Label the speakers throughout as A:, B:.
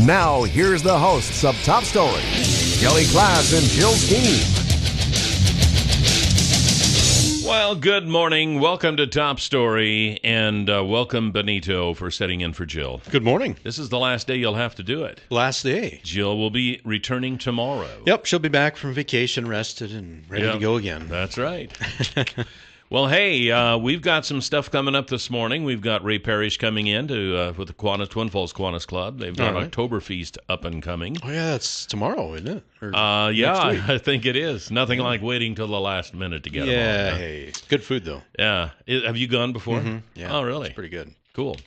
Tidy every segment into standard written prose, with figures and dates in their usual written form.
A: Now, here's the hosts of Top Story, Kelly Klass and Jill Skeen.
B: Well, good morning. Welcome to Top Story, and welcome Benito for setting in for Jill.
C: Good morning.
B: This is the last day you'll have to do it.
C: Last day.
B: Jill will be returning tomorrow.
C: Yep, she'll be back from vacation, rested, and ready to go again.
B: That's right. Well, hey, we've got some stuff coming up this morning. We've got Ray Parrish coming in with the Twin Falls Kiwanis Club. They've got Oktoberfest up and coming.
C: Oh, yeah, that's tomorrow, isn't it?
B: Yeah, I think it is. Nothing like waiting till the last minute to get them on.
C: Yeah, hey, good food, though.
B: Yeah. Have you gone before?
C: Mm-hmm. Yeah.
B: Oh, really?
C: It's pretty good.
B: Cool.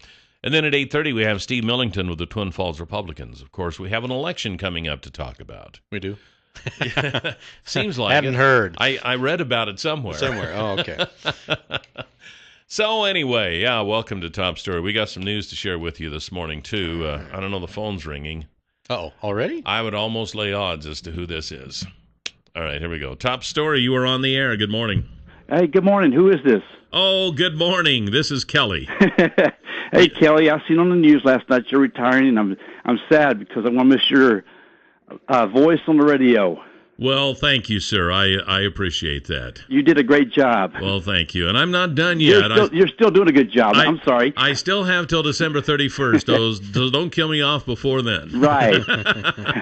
B: And then at 8:30, we have Steve Millington with the Twin Falls Republicans. Of course, we have an election coming up to talk about.
C: We do?
B: Seems like
C: Hadn't heard.
B: I read about it somewhere.
C: Oh, okay.
B: So anyway, yeah, welcome to Top Story. We got some news to share with you this morning, too. I don't know, the phone's ringing.
C: Uh-oh, already?
B: I would almost lay odds as to who this is. All right, here we go. Top Story, you are on the air. Good morning.
D: Hey, good morning. Who is this?
B: Oh, good morning. This is Kelly.
D: Hey, Kelly, I seen on the news last night you're retiring, and I'm sad because I want to miss your voice on the radio.
B: Well, thank you, sir. I appreciate that.
D: You did a great job.
B: Well, thank you. And I'm not done yet.
D: You're still doing a good job. I'm sorry.
B: I still have till December 31st. So don't kill me off before then.
D: Right. All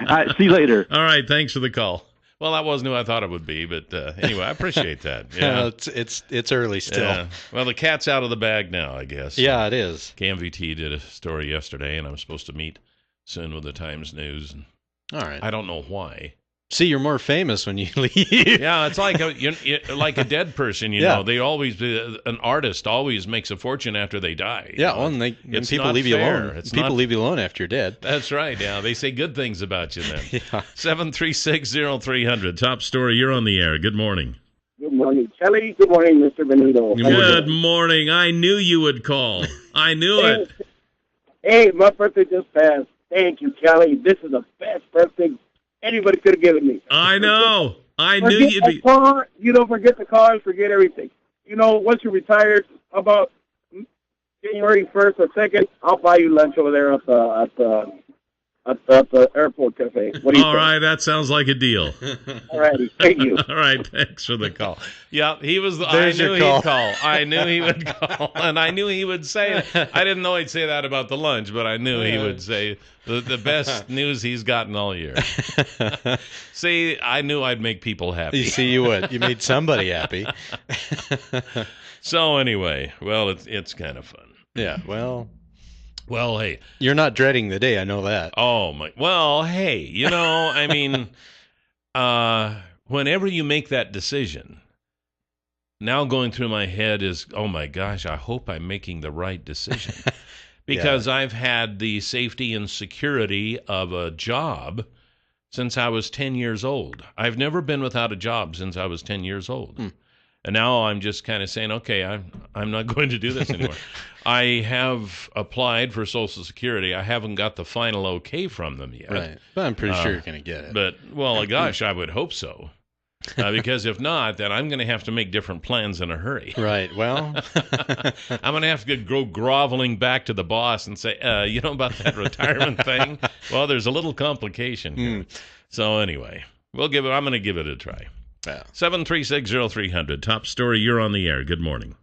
D: right, see you later.
B: All right, thanks for the call. Well, that wasn't who I thought it would be, but anyway, I appreciate that. Yeah,
C: it's early still.
B: Yeah. Well, the cat's out of the bag now, I guess.
C: Yeah, it is.
B: KMVT did a story yesterday, and I'm supposed to meet soon with the Times News.
C: All right.
B: I don't know why.
C: See, you're more famous when you leave.
B: Yeah, it's like like a dead person, you know. They always an artist always makes a fortune after they die.
C: Yeah, well, and people leave you alone. People leave you alone after you're dead.
B: That's right. Yeah, they say good things about you then.
C: Yeah.
B: 7360300. Top Story. You're on the air. Good morning.
E: Good morning, Kelly. Good morning, Mr. Benito.
B: Good morning. I knew you would call. I knew it.
E: Hey, my birthday just passed. Thank you, Kelly. This is the best birthday anybody could have given me.
B: I know. I knew you'd be.
E: You don't forget the car and forget everything. You know, once you're retired, about January 1st or 2nd, I'll buy you lunch over there at the airport cafe. What do you
B: All
E: think?
B: right, that sounds like a deal.
E: All righty, thank you.
B: All right, thanks for the call. Yeah, he was.
C: There's
B: I knew
C: your call.
B: he'd call. I knew he would call, and I knew he would say. I didn't know he'd say that about the lunch, but I knew he would say the best news he's gotten all year. See, I knew I'd make people happy.
C: You see, you would. You made somebody happy.
B: So anyway, well, it's kind of fun.
C: Yeah, well,
B: hey.
C: you're not dreading the day, I know that.
B: Oh, my. Well, hey, you know, I mean, whenever you make that decision, now going through my head is, oh, my gosh, I hope I'm making the right decision. Because I've had the safety and security of a job since I was 10 years old. I've never been without a job since I was 10 years old. And now I'm just kind of saying, okay, I'm not going to do this anymore. I have applied for Social Security. I haven't got the final okay from them yet.
C: Right. But I'm pretty sure you're going to get it.
B: But, well, gosh, I would hope so. Because if not, then I'm going to have to make different plans in a hurry.
C: Right. Well,
B: I'm going to have to go groveling back to the boss and say, you know about that retirement thing? Well, there's a little complication here. So anyway, I'm going to give it a try.
C: yeah.
B: 7360300. Top Story, you're on the air. Good morning.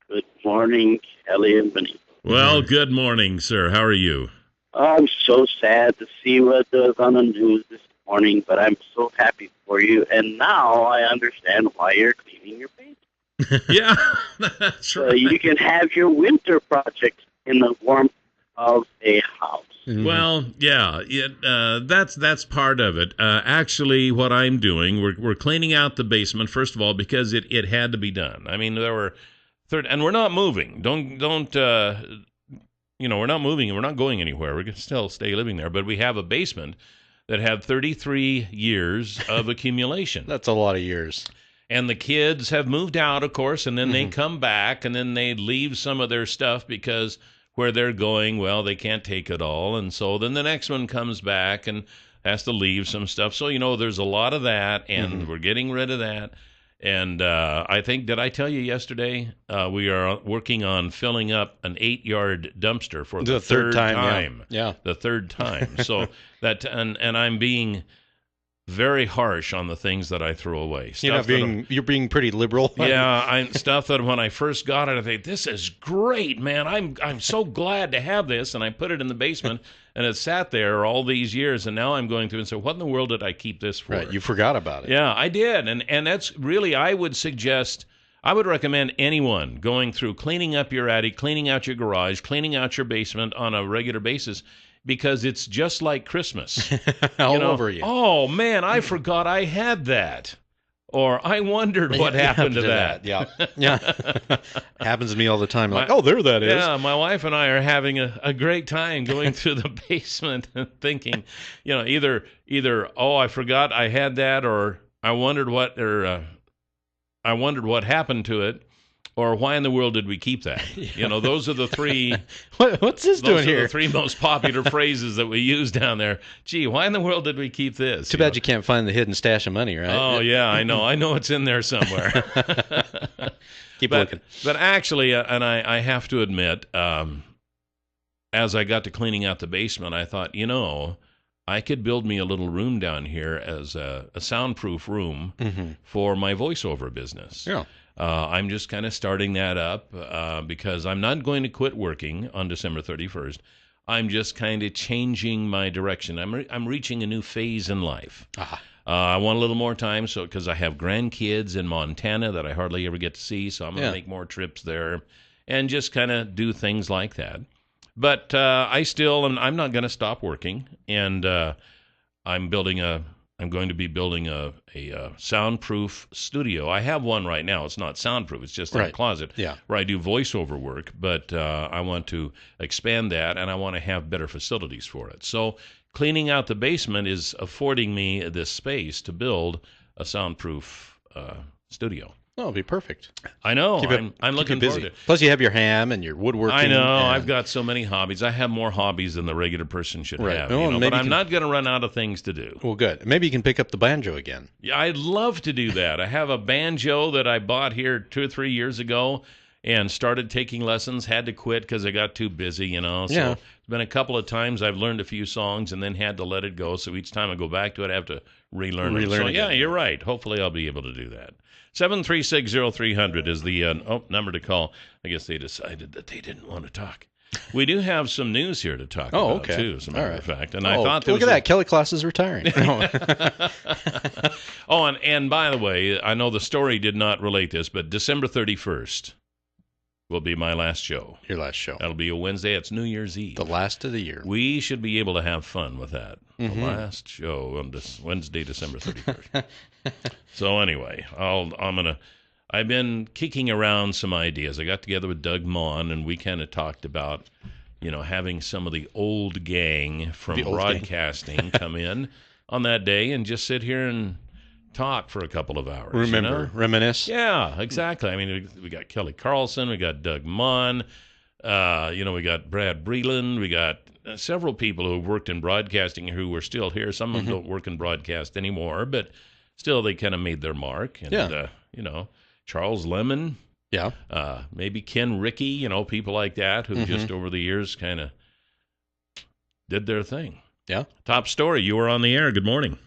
F: Good morning, Kelly and Benito.
B: Well, good morning, sir. How are you?
F: I'm so sad to see what was on the news this morning, but I'm so happy for you. And now I understand why you're cleaning your paint.
B: Yeah, that's
F: So
B: right.
F: you can have your winter project in the warmth of a house.
B: Well, yeah, that's part of it. Actually, what I'm doing, we're cleaning out the basement first of all because it had to be done. I mean, there were and we're not moving. Don't we're not moving and we're not going anywhere. We're going to still stay living there, but we have a basement that had 33 years of accumulation.
C: That's a lot of years.
B: And the kids have moved out, of course, and then they come back and then they leave some of their stuff because where they're going, well, they can't take it all. And so then the next one comes back and has to leave some stuff. So, there's a lot of that, and we're getting rid of that. And I think, did I tell you yesterday, we are working on filling up an 8-yard dumpster for the third time.
C: Yeah.
B: The third time. So that, and I'm being very harsh on the things that I throw away.
C: You're being pretty liberal.
B: Yeah, stuff that when I first got it, I think, this is great, man. I'm so glad to have this, and I put it in the basement, and it sat there all these years, and now I'm going through and say, what in the world did I keep this for?
C: Right, you forgot about it.
B: Yeah, I did, and that's really, I would recommend anyone going through cleaning up your attic, cleaning out your garage, cleaning out your basement on a regular basis, because it's just like Christmas.
C: All over you.
B: Oh, man, I forgot I had that. Or I wondered what happened to that.
C: Yeah. Happens to me all the time. Like, there that is.
B: Yeah, my wife and I are having a great time going through the basement and thinking, either, I forgot I had that, or I wondered what happened to it. Or why in the world did we keep that? Those are the three.
C: What's this doing here?
B: Those are the three most popular phrases that we use down there. Gee, why in the world did we keep this?
C: Too bad you can't find the hidden stash of money, right?
B: Oh, yeah, I know. I know it's in there somewhere.
C: Keep looking.
B: But actually, and I have to admit, as I got to cleaning out the basement, I thought, I could build me a little room down here as a soundproof room for my voiceover business.
C: Yeah.
B: I'm just kind of starting that up because I'm not going to quit working on December 31st. I'm just kind of changing my direction. I'm reaching a new phase in life. I want a little more time, because I have grandkids in Montana that I hardly ever get to see, so I'm going to make more trips there and just kind of do things like that. But I'm not going to stop working, and I'm going to be building a soundproof studio. I have one right now. It's not soundproof. It's just in a closet where I do voiceover work. But I want to expand that, and I want to have better facilities for it. So cleaning out the basement is affording me this space to build a soundproof studio.
C: Oh, it'll be perfect.
B: I know. I'm looking forward to it.
C: Plus, you have your ham and your woodworking.
B: I know. I've got so many hobbies. I have more hobbies than the regular person should have. But I'm not going to run out of things to do.
C: Well, good. Maybe you can pick up the banjo again.
B: Yeah, I'd love to do that. I have a banjo that I bought here 2 or 3 years ago and started taking lessons. Had to quit because I got too busy, So it's been a couple of times I've learned a few songs and then had to let it go. So each time I go back to it, I have to relearn it. So, yeah, you're right. Hopefully I'll be able to do that. 7360300 is the number to call. I guess they decided that they didn't want to talk. We do have some news here to talk about, too, as a matter of fact. And I thought
C: look at that. Kelly Klaus is retiring.
B: And by the way, I know the story did not relate this, but December 31st will be my last show.
C: Your last show.
B: That'll be a Wednesday. It's New Year's Eve.
C: The last of the year.
B: We should be able to have fun with that. The last show on this Wednesday, December 31st. So anyway, I've been kicking around some ideas. I got together with Doug Mon, and we kind of talked about, having some of the old gang from broadcasting come in on that day and just sit here and talk for a couple of hours.
C: Reminisce.
B: Yeah, exactly. I mean, we got Kelly Carlson, we got Doug Mon, we got Brad Breland, we got several people who worked in broadcasting who were still here. Some of them don't work in broadcast anymore, but still they kind of made their mark. And, Charles Lemon.
C: Yeah.
B: Maybe Ken Rickey, people like that who just over the years kind of did their thing.
C: Yeah.
B: Top story. You were on the air. Good morning.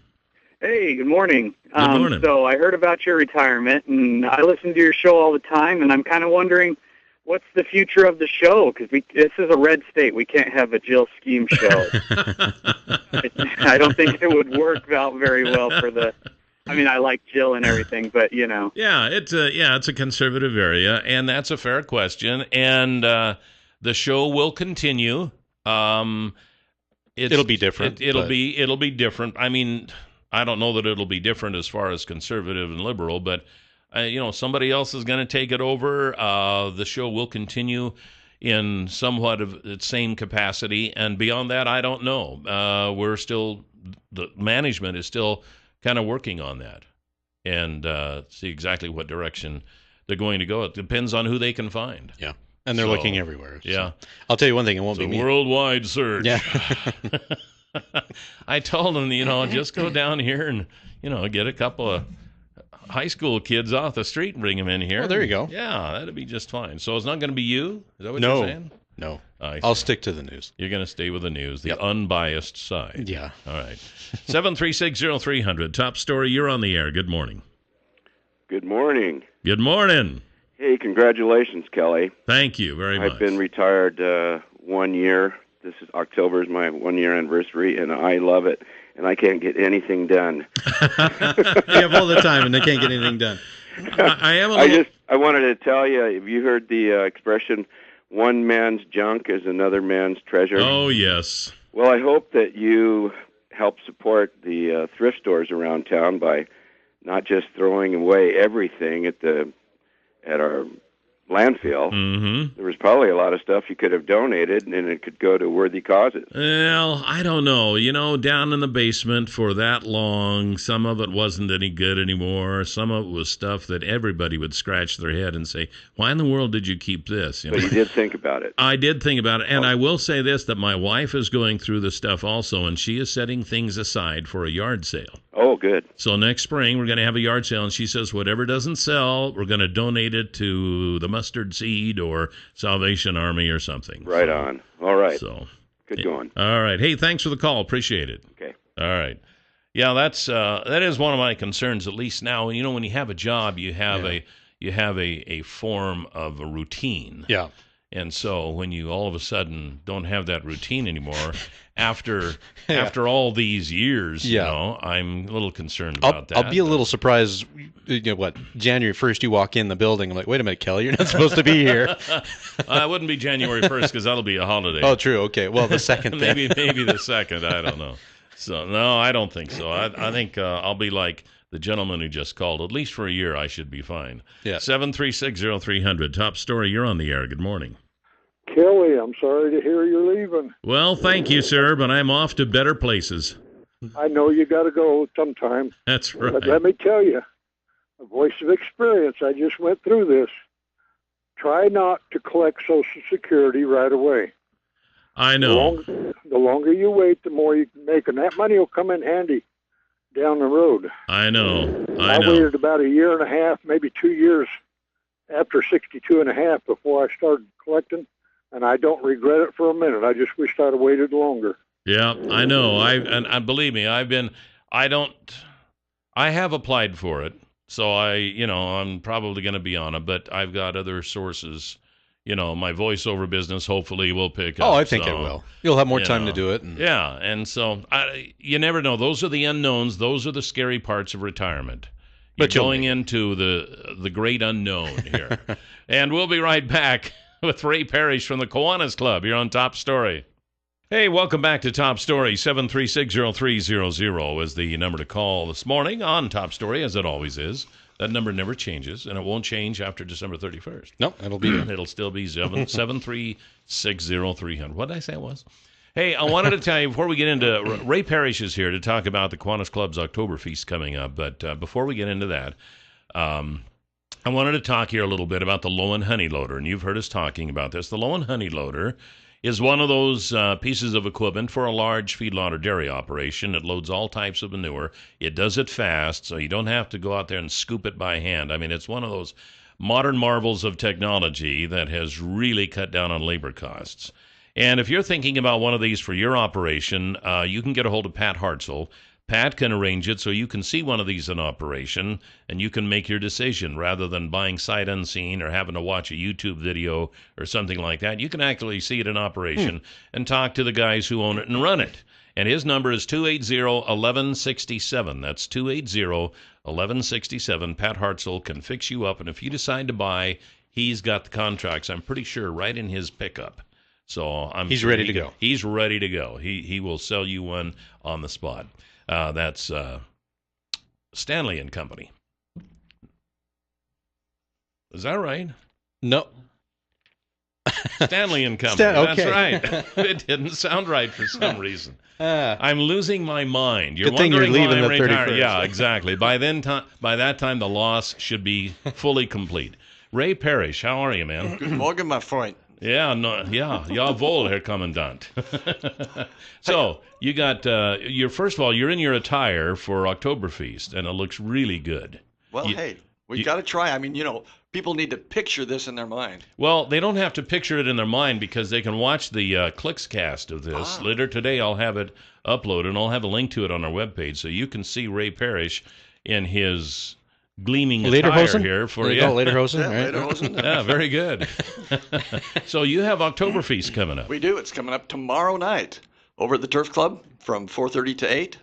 E: Hey, good morning.
B: Good morning.
E: So I heard about your retirement, and I listen to your show all the time, and I'm kind of wondering, what's the future of the show? Because this is a red state. We can't have a Jill Scheme show. I don't think it would work out very well for the... I mean, I like Jill and everything, but,
B: Yeah, it's a conservative area, and that's a fair question. And the show will continue. It'll
C: be different.
B: It'll be different. I mean... I don't know that it'll be different as far as conservative and liberal, but, somebody else is going to take it over. The show will continue in somewhat of its same capacity, and beyond that, I don't know. The management is still kind of working on that and see exactly what direction they're going to go. It depends on who they can find.
C: Yeah. And they're looking everywhere. So.
B: Yeah.
C: I'll tell you one thing, it won't be me.
B: It's a worldwide search.
C: Yeah.
B: I told them, just go down here and, get a couple of high school kids off the street and bring them in here.
C: Oh, there you go.
B: Yeah, that'd be just fine. So it's not going to be you? Is that what you're saying?
C: No.
B: I'll
C: stick to the news.
B: You're going to stay with the news, the unbiased side.
C: Yeah.
B: All right. 7360300, top story. You're on the air. Good morning.
G: Good morning.
B: Good morning.
G: Hey, congratulations, Kelly.
B: Thank you very much.
G: I've been retired 1 year. This is October is my 1 year anniversary, and I love it. And I can't get anything done.
C: You have all the time, and they can't get anything done.
G: I wanted to tell you. Have you heard the expression, "One man's junk is another man's treasure"?
B: Oh yes.
G: Well, I hope that you help support the thrift stores around town by not just throwing away everything at our landfill.
B: Mm-hmm.
G: There was probably a lot of stuff you could have donated, and it could go to worthy causes.
B: Well, I don't know. Down in the basement for that long, some of it wasn't any good anymore. Some of it was stuff that everybody would scratch their head and say, why in the world did you keep this?
G: But you did think about it.
B: I did think about it, and I will say this, that my wife is going through the stuff also, and she is setting things aside for a yard sale.
G: Oh, good.
B: So next spring, we're going to have a yard sale, and she says whatever doesn't sell, we're going to donate it to the Mustard Seed or Salvation Army or something.
G: Right on. All right.
B: So
G: good going.
B: All right. Hey, thanks for the call. Appreciate it.
G: Okay.
B: All right. Yeah, that is one of my concerns. At least now, when you have a job, you have a form of a routine.
C: Yeah.
B: And so when you all of a sudden don't have that routine anymore, after all these years, I'm a little concerned about that.
C: I'll be a little surprised. January 1st you walk in the building. I'm like, wait a minute, Kelly, you're not supposed to be here.
B: It wouldn't be January 1st because that'll be a holiday.
C: Oh, true. Okay. Well, the second
B: maybe the second. I don't know. So no, I don't think so. I think I'll be like the gentleman who just called. At least for a year, I should be fine.
C: Yeah.
B: 7360300. Top story. You're on the air. Good morning.
H: Kelly, I'm sorry to hear you're leaving.
B: Well, thank you, sir, but I'm off to better places.
H: I know you got to go sometime.
B: That's right.
H: But let me tell you, a voice of experience, I just went through this. Try not to collect Social Security right away.
B: I know.
H: The longer you wait, the more you can make, and that money will come in handy down the road.
B: I know.
H: I waited about a year and a half, maybe 2 years after 62 and a half before I started collecting. And I don't regret it for a minute. I just wished I'd have waited longer.
B: Yeah, I know. And believe me, I have applied for it. So I'm probably going to be on it, but I've got other sources. My voiceover business hopefully will pick up.
C: Oh, I think it will. You'll have more time to do it.
B: Yeah, and so you never know. Those are the unknowns. Those are the scary parts of retirement. You're going into the great unknown here. And we'll be right back with Ray Parrish from the Kiwanis Club. You're on Top Story. Hey, welcome back to Top Story. 7360300 is the number to call this morning on Top Story, as it always is. That number never changes, and it won't change after December 31st.
C: No, it'll be there.
B: It'll still be 7360300. What did I say it was? Hey, I wanted to tell you, before we get into... Ray Parrish is here to talk about the Kiwanis Club's Oktoberfest coming up, but before we get into that... I wanted to talk here a little bit about the Lowen Honey Loader, and you've heard us talking about this. The Lowen Honey Loader is one of those pieces of equipment for a large feedlot or dairy operation. It loads all types of manure. It does it fast, so you don't have to go out there and scoop it by hand. I mean, it's one of those modern marvels of technology that has really cut down on labor costs. And if you're thinking about one of these for your operation, you can get a hold of Pat Hartzell. Pat can arrange it so you can see one of these in operation, and you can make your decision rather than buying sight unseen or having to watch a YouTube video or something like that. You can actually see it in operation and talk to the guys who own it and run it. And his number is 280-1167. That's 280-1167. Pat Hartzell can fix you up, and if you decide to buy, he's got the contracts, I'm pretty sure, right in his pickup. So he's ready to go. He's ready to go. He will sell you one on the spot. That's Stanley and Company. Is that right?
C: No.
B: Stanley and Company.
C: Okay.
B: That's right. It didn't sound right for some reason. I'm losing my mind. You're
C: good thing
B: wondering
C: you're leaving
B: why I'm
C: the
B: retired.
C: 31st.
B: Yeah, exactly. By that time, the loss should be fully complete. Ray Parrish, how are you, man?
I: Guten Morgen, my Freund.
B: Yeah, no, yeah, jawohl, Herr Kommandant. So you got first of all, you're in your attire for Oktoberfest, and it looks really good.
I: Well, hey, we've got to try. I mean, people need to picture this in their mind.
B: Well, they don't have to picture it in their mind because they can watch the Clickscast of this. Later today, I'll have it uploaded, and I'll have a link to it on our webpage, so you can see Ray Parrish in his gleaming attire here.
C: Lederhosen, right?
I: Lederhosen.
B: Yeah, very good. So you have Oktoberfest coming up.
I: We do. It's coming up tomorrow night over at the Turf Club from 4:30 to 8.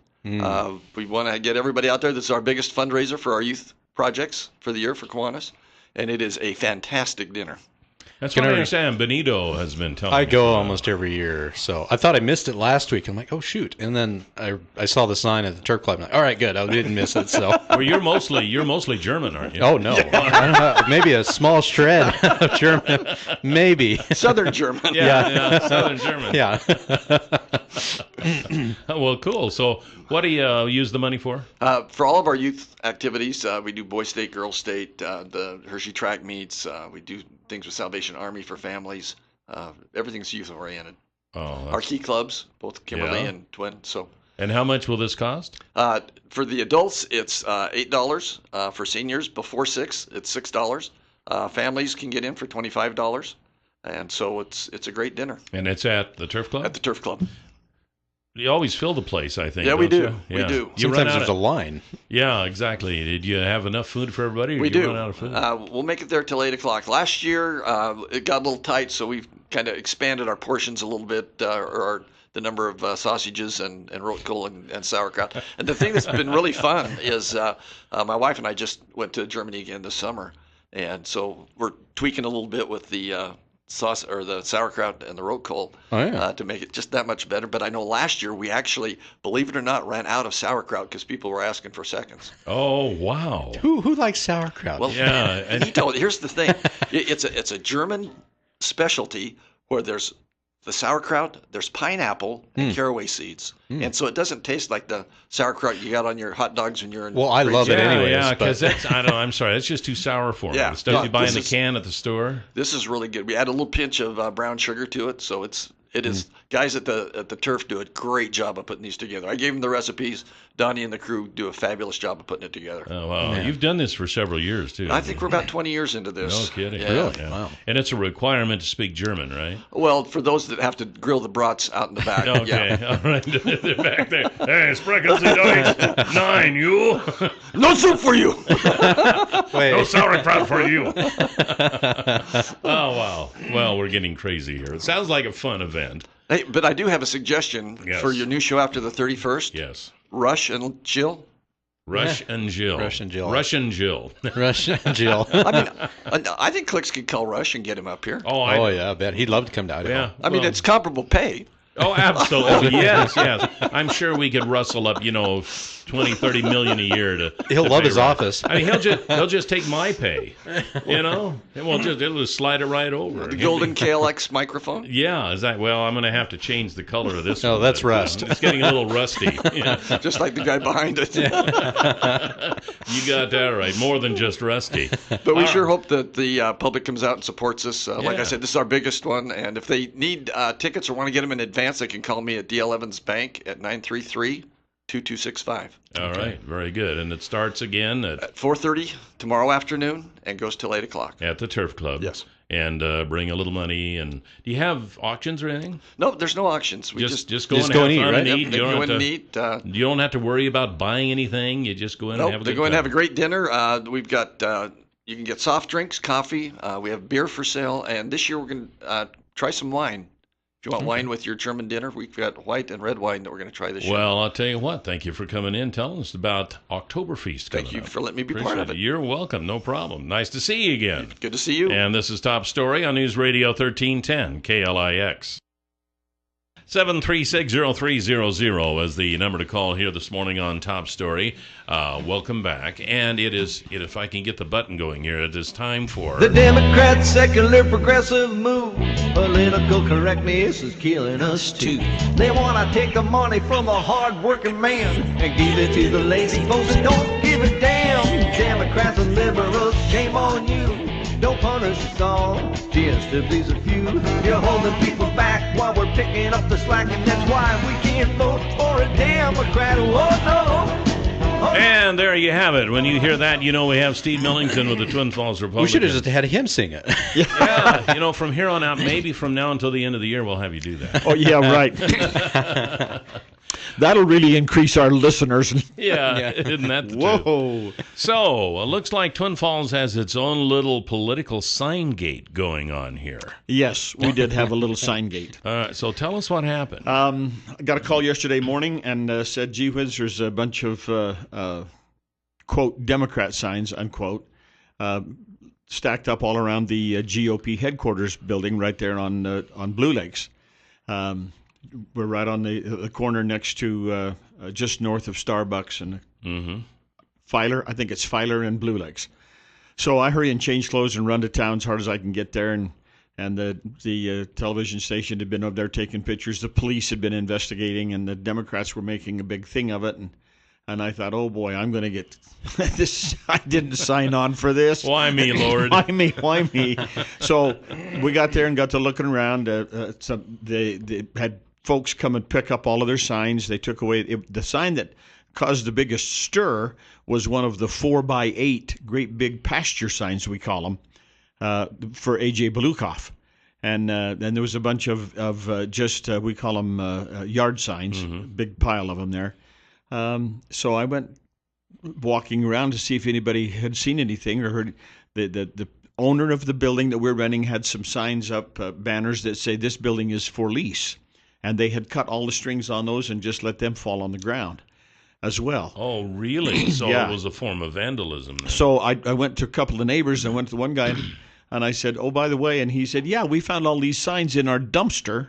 I: We want to get everybody out there. This is our biggest fundraiser for our youth projects for the year for Kiwanis, and it is a fantastic dinner.
B: That's what I understand. Benito has been telling me.
C: I go almost every year, so I thought I missed it last week. I'm like, oh shoot! And then I saw the sign at the Turf Club. I'm like, all right, good. I didn't miss it. So.
B: Well, you're mostly German, aren't you?
C: Oh no, maybe a small shred of German, maybe
I: Southern German.
B: Yeah, Southern German.
C: Yeah.
B: Well, cool. So, what do you use the money for?
I: For all of our youth activities, we do Boy State, Girl State, the Hershey track meets. We do things with Salvation Army for families. Everything's youth oriented. Our key clubs, both Kimberly and Twin. So.
B: And how much will this cost?
I: For the adults, it's $8. For seniors, before 6, it's $6. Families can get in for $25. And so it's a great dinner.
B: And it's at the Turf Club?
I: At the Turf Club.
B: You always fill the place, I think.
I: Yeah, we do.
B: You? Yeah.
I: We do.
C: Sometimes there's a line.
B: Yeah, exactly. Did you have enough food for everybody? Or
I: We
B: did you
I: do.
B: Run out of food?
I: We'll make it there till 8 o'clock. Last year, it got a little tight, so we've kind of expanded our portions a little bit, or the number of sausages and rotkohl and sauerkraut. And the thing that's been really fun is my wife and I just went to Germany again this summer, and so we're tweaking a little bit with the sauce or the sauerkraut and the rotkohl to make it just that much better. But I know last year we actually, believe it or not, ran out of sauerkraut because people were asking for seconds.
B: Oh wow!
C: Who likes sauerkraut?
I: Well,
B: yeah.
I: And here's the thing: it's a German specialty where there's the sauerkraut, there's pineapple and caraway seeds, and so it doesn't taste like the sauerkraut you got on your hot dogs when you're in.
C: Well, I love it anyways.
B: Yeah, because I'm sorry, that's just too sour for me.
I: Yeah,
B: The stuff you buy in the can at the store.
I: This is really good. We add a little pinch of brown sugar to it, so it is. Guys at the Turf do a great job of putting these together. I gave them the recipes. Donnie and the crew do a fabulous job of putting it together.
B: Oh wow! Yeah. You've done this for several years too.
I: I think we're about 20 years into this.
B: No kidding.
I: Yeah.
C: Really?
B: Yeah.
C: Wow.
B: And it's a requirement to speak German, right?
I: Well, for those that have to grill the brats out in the back.
B: Okay,
I: yeah.
B: all right. They're back there. Hey, sprechen Sie Deutsch? Nein, you.
I: No soup for you.
B: No sauerkraut for you. Oh wow! Well, we're getting crazy here. It sounds like a fun event.
I: Hey, but I do have a suggestion for your new show after the 31st.
B: Yes.
I: Rush and Jill.
B: Rush and Jill.
C: Russian Jill.
B: Russian Jill.
C: Russian Jill.
I: I mean, I think Clicks could call Rush and get him up here.
B: Oh
C: yeah, I bet he'd love to come down.
B: Yeah.
I: I mean, it's comparable pay.
B: Oh, absolutely. Yes. I'm sure we could rustle up, 20, 30 million a year to.
C: He'll love his office.
B: I mean, he'll just take my pay, and it'll just slide it right over.
I: The golden KLX microphone.
B: Yeah, well, I'm going to have to change the color of this.
C: No, that's rust.
B: It's getting a little rusty. Yeah.
I: Just like the guy behind it.
B: You got that right. More than just rusty.
I: But we sure hope that the public comes out and supports us. Like I said, this is our biggest one, and if they need tickets or want to get them in advance, they can call me at DL Evans Bank at 933-2265.
B: All right, very good. And it starts again at
I: 4:30 tomorrow afternoon and goes till 8 o'clock.
B: At the Turf Club.
I: Yes.
B: And bring a little money. And do you have auctions or anything?
I: No, there's no auctions. We
B: just go and have fun and eat.
I: You go in and eat.
B: You don't have to worry about buying anything. You just go in and have a good time.
I: They go in and have a great dinner. We've got you can get soft drinks, coffee. We have beer for sale, and this year we're going to try some wine. If you want wine with your German dinner, we've got white and red wine that we're going to try this year.
B: Well, I'll tell you what. Thank you for coming in, telling us about Oktoberfest.
I: Thank you for letting me be part of it.
B: You're welcome. No problem. Nice to see you again.
I: Good to see you.
B: And this is Top Story on News Radio 1310 KLIX. 7360300 is the number to call here this morning on Top Story. Welcome back. And if I can get the button going here, it is time for...
J: The Democrats' secular progressive move. Political correctness is killing us too. They want to take the money from the hard-working man and give it to the lazy folks that don't give a damn. Democrats and liberals, shame on you. Don't punish us all, just to please a few. You're holding people back while we're picking up the slack, and that's why we can't vote for a Democrat. Oh no!
B: And And there you have it. When you hear that, you know we have Steve Millington with the Twin Falls Republican.
C: We should have just had him sing it.
B: Yeah, from here on out, maybe from now until the end of the year, we'll have you do that.
K: Oh, yeah, right. That'll really increase our listeners.
B: Yeah, isn't that the
K: Whoa.
B: truth? So, it looks like Twin Falls has its own little political sign gate going on here.
K: Yes, we did have a little sign gate.
B: All right, so tell us what happened.
K: I got a call yesterday morning and said, gee whiz, there's a bunch of, quote, Democrat signs, unquote, stacked up all around the GOP headquarters building right there on Blue Lakes. We're right on the corner next to just north of Starbucks and Filer. I think it's Filer and Blue Lakes. So I hurry and change clothes and run to town as hard as I can get there. And the television station had been over there taking pictures. The police had been investigating, and the Democrats were making a big thing of it. And I thought, oh boy, I'm going to get this. I didn't sign on for this.
B: Why me, Lord?
K: Why me? So we got there and got to looking around. They had folks come and pick up all of their signs. They took away the sign that caused the biggest stir was one of the 4x8 great big pasture signs, we call them, for A.J. Belukoff. And then there was a bunch of we call them yard signs, big pile of them there. So I went walking around to see if anybody had seen anything or heard. The owner of the building that we're renting had some signs up, banners that say this building is for lease. And they had cut all the strings on those and just let them fall on the ground as well.
B: Oh, really? So
K: Yeah.
B: It was a form of vandalism then.
K: So I went to a couple of neighbors. I went to one guy and I said, oh, by the way, and he said, yeah, we found all these signs in our dumpster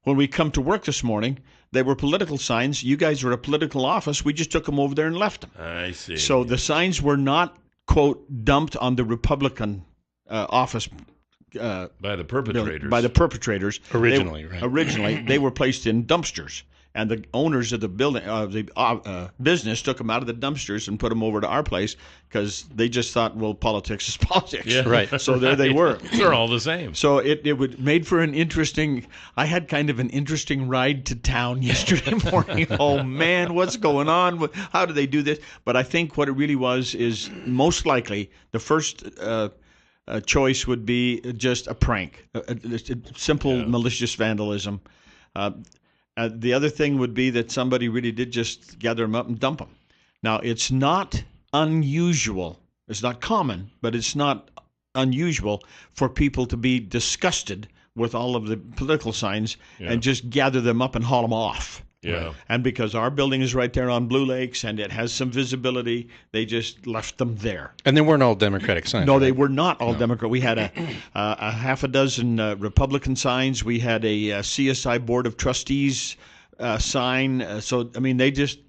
K: when we come to work this morning. They were political signs. You guys were a political office. We just took them over there and left them.
B: I see.
K: So the signs were not, quote, dumped on the Republican office
B: by the perpetrators.
K: By the perpetrators.
C: Originally,
K: right.
C: right.
K: Originally, they were placed in dumpsters. And the owners of the building, the business, took them out of the dumpsters and put them over to our place because they just thought, well, politics is politics.
B: Yeah,
C: right.
K: So there they were.
B: They're all the same.
K: So it would made for an interesting. I had kind of an interesting ride to town yesterday morning. Oh man, what's going on? How do they do this? But I think what it really was is most likely the first choice would be just a prank, a simple malicious vandalism. The other thing would be that somebody really did just gather them up and dump them. Now, it's not unusual. It's not common, but it's not unusual for people to be disgusted with all of the political signs and just gather them up and haul them off.
B: Yeah.
K: And because our building is right there on Blue Lakes and it has some visibility, they just left them there.
C: And they weren't all Democratic signs.
K: No,
C: right?
K: they were not all Democrat. We had a half a dozen Republican signs. We had a CSI Board of Trustees sign. So, I mean, they just,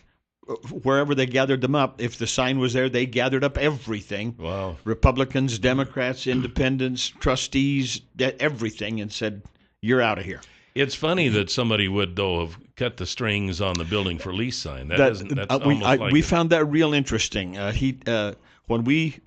K: wherever they gathered them up, if the sign was there, they gathered up everything.
B: Wow.
K: Republicans, Democrats, independents, trustees, everything, and said, you're out of here.
B: It's funny that somebody would, though, have cut the strings on the building for lease sign. That's almost like
K: we
B: it.
K: found that real interesting. When we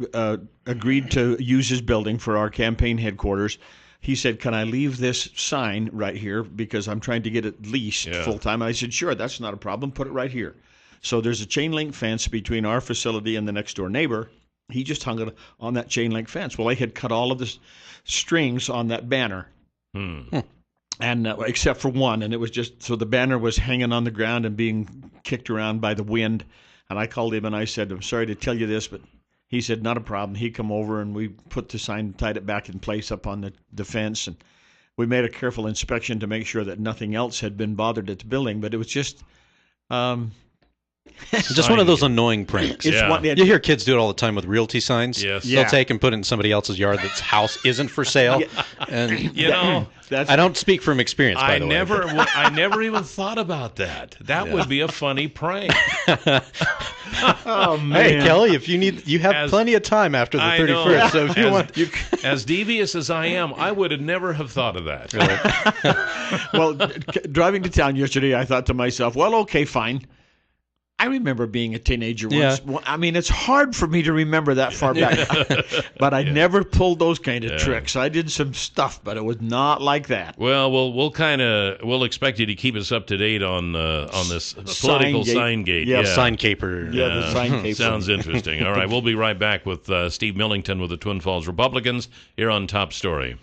K: agreed to use his building for our campaign headquarters, he said, can I leave this sign right here because I'm trying to get it leased full time? I said, sure, that's not a problem. Put it right here. So there's a chain link fence between our facility and the next door neighbor. He just hung it on that chain link fence. Well, I had cut all of the strings on that banner. And except for one, and it was just so the banner was hanging on the ground and being kicked around by the wind. And I called him and I said, I'm sorry to tell you this, but he said, not a problem. He come over and we put the sign, tied it back in place up on the fence. And we made a careful inspection to make sure that nothing else had been bothered at the building. But it was just...
C: just one of those annoying pranks. You hear kids do it all the time with realty signs.
B: Yes.
C: They'll take and put it in somebody else's yard that's house isn't for sale. And
B: You know,
C: I don't speak from experience, by the way.
B: I never even thought about that. That would be a funny prank.
K: Oh, man.
C: Hey, Kelly, if you have plenty of time after the 31st. So if you want,
B: as devious as I am, I would have never have thought of that.
K: Well, driving to town yesterday, I thought to myself, well, okay, fine. I remember being a teenager
C: Yeah.
K: once. Well, I mean, it's hard for me to remember that far back, but I never pulled those kind of tricks. I did some stuff, but it was not like that.
B: Well, we'll expect you to keep us up to date on this political sign gate.
C: Yeah, sign caper.
K: Yeah, the sign caper.
B: Sounds interesting. All right, we'll be right back with Steve Millington with the Twin Falls Republicans here on Top Story.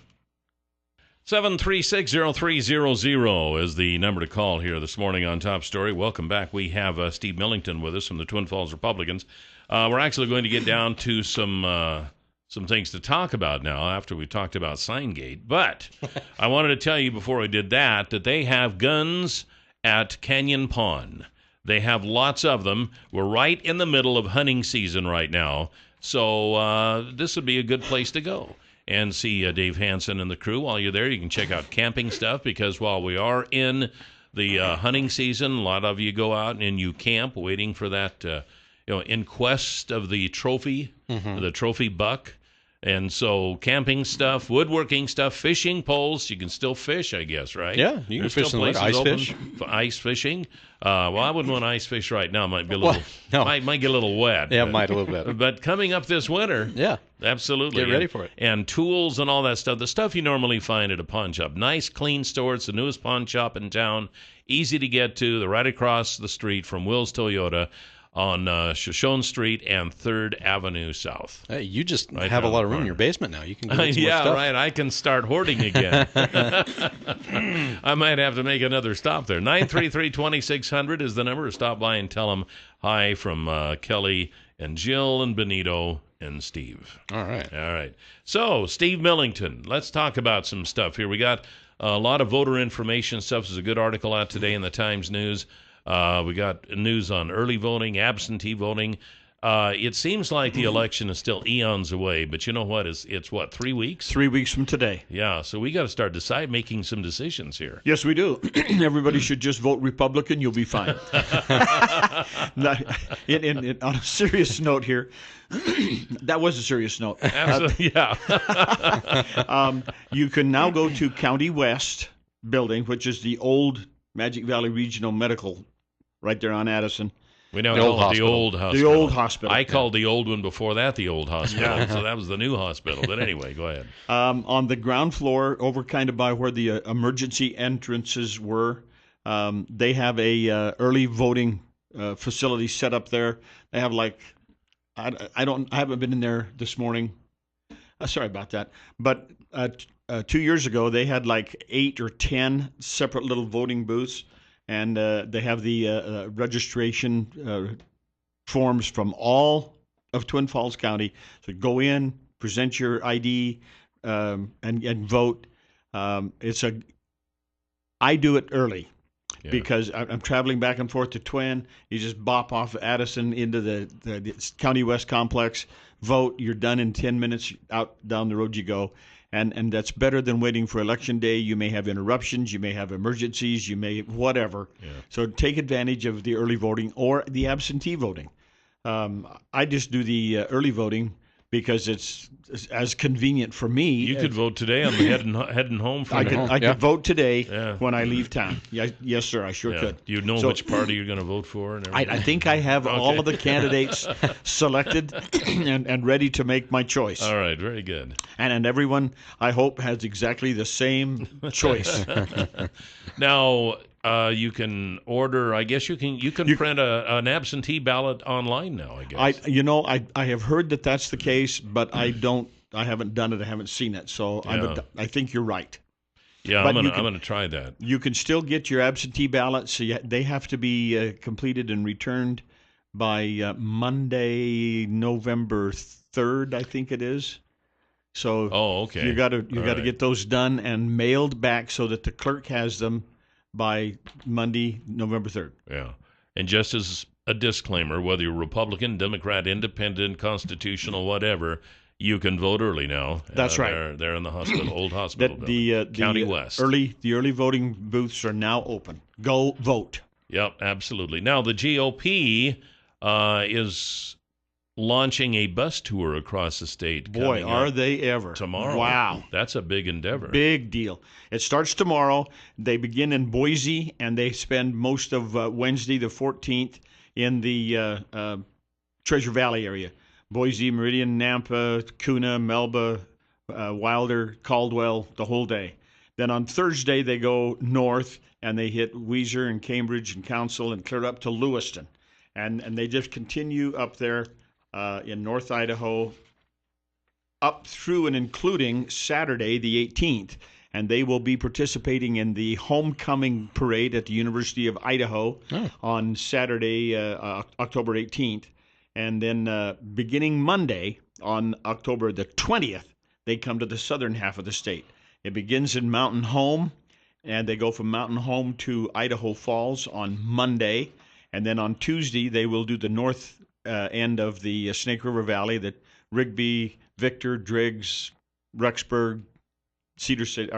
B: 736-0300 is the number to call here this morning on Top Story. Welcome back. We have Steve Millington with us from the Twin Falls Republicans. We're actually going to get down to some things to talk about now after we talked about Signgate. But I wanted to tell you before I did that they have guns at Canyon Pond. They have lots of them. We're right in the middle of hunting season right now, so this would be a good place to go and see Dave Hansen and the crew. While you're there, you can check out camping stuff, because while we are in the hunting season, a lot of you go out and you camp waiting for that, in quest of the trophy, the trophy buck. And so camping stuff, woodworking stuff, fishing poles. You can still fish, I guess, right?
C: Yeah, you can fish in the lake. Ice fish.
B: For ice fishing. Well, I wouldn't want to ice fish right now. It might be a little, might get a little wet.
C: Yeah, it might a little bit.
B: But coming up this winter,
C: yeah,
B: absolutely.
C: Get ready for it.
B: And tools and all that stuff, the stuff you normally find at a pawn shop. Nice, clean store. It's the newest pawn shop in town. Easy to get to. They're right across the street from Will's Toyota on Shoshone Street and 3rd Avenue South.
C: Hey, you just have a lot of room in your basement now. You can get some more
B: yeah,
C: stuff.
B: right. I can start hoarding again. I might have to make another stop there. 933-2600 is the number. Stop by and tell them hi from Kelly and Jill and Benito and Steve.
C: All right.
B: So, Steve Millington, let's talk about some stuff here. We got a lot of voter information stuff. There's a good article out today in the Times News. We got news on early voting, absentee voting. It seems like the election is still eons away, but you know what? It's what, 3 weeks?
K: 3 weeks from today.
B: Yeah, so we got to start making some decisions here.
K: Yes, we do. Everybody should just vote Republican. You'll be fine. On a serious note here, that was a serious note.
B: Absolutely, yeah.
K: You can now go to County West building, which is the old Magic Valley Regional Medical, right there on Addison.
B: We now call it the old hospital.
K: The old hospital.
B: I called the old one before that the old hospital, so that was the new hospital. But anyway, go ahead.
K: On the ground floor, over kind of by where the emergency entrances were, they have a early voting facility set up there. They have I haven't been in there this morning. Sorry about that. But 2 years ago, they had 8 or 10 separate little voting booths. And they have the registration forms from all of Twin Falls County. So go in, present your ID, and vote. I do it early because I'm traveling back and forth to Twin. You just bop off Addison into the County West complex, vote. You're done in 10 minutes. Out down the road you go. And that's better than waiting for Election Day. You may have interruptions. You may have emergencies. You may whatever. Yeah. So take advantage of the early voting or the absentee voting. I just do the early voting because it's as convenient for me.
B: You could vote today. I'm heading home from home.
K: I could vote today when I leave town. Yes, sir, I sure could.
B: Do you know which party you're going to vote for? And
K: I think I have all of the candidates selected and ready to make my choice.
B: All right, very good.
K: And everyone, I hope, has exactly the same choice.
B: Now, you can order. I guess you can print an absentee ballot online now. I guess.
K: I have heard that that's the case, but I haven't done it. I haven't seen it. So I think you're right.
B: Yeah, I'm gonna try that.
K: You can still get your absentee ballots. So they have to be completed and returned by Monday, November 3rd, I think it is. So
B: okay.
K: You got to get those done and mailed back so that the clerk has them by Monday, November 3rd.
B: Yeah. And just as a disclaimer, whether you're Republican, Democrat, Independent, Constitutional, whatever, you can vote early now.
K: That's right.
B: They're in the hospital, old hospital building, County West.
K: The early voting booths are now open. Go vote.
B: Yep, absolutely. Now, the GOP is launching a bus tour across the state.
K: Boy, are they ever.
B: Tomorrow.
K: Wow.
B: That's a big endeavor.
K: Big deal. It starts tomorrow. They begin in Boise, and they spend most of Wednesday, the 14th, in the Treasure Valley area. Boise, Meridian, Nampa, Kuna, Melba, Wilder, Caldwell, the whole day. Then on Thursday, they go north, and they hit Weiser and Cambridge and Council and clear up to Lewiston. And they just continue up there in North Idaho up through and including Saturday, the 18th. And they will be participating in the homecoming parade at the University of Idaho on Saturday, October 18th. And then beginning Monday on October the 20th, they come to the southern half of the state. It begins in Mountain Home, and they go from Mountain Home to Idaho Falls on Monday. And then on Tuesday, they will do the north end of the Snake River Valley, the Rigby, Victor, Driggs, Rexburg, Sugar City.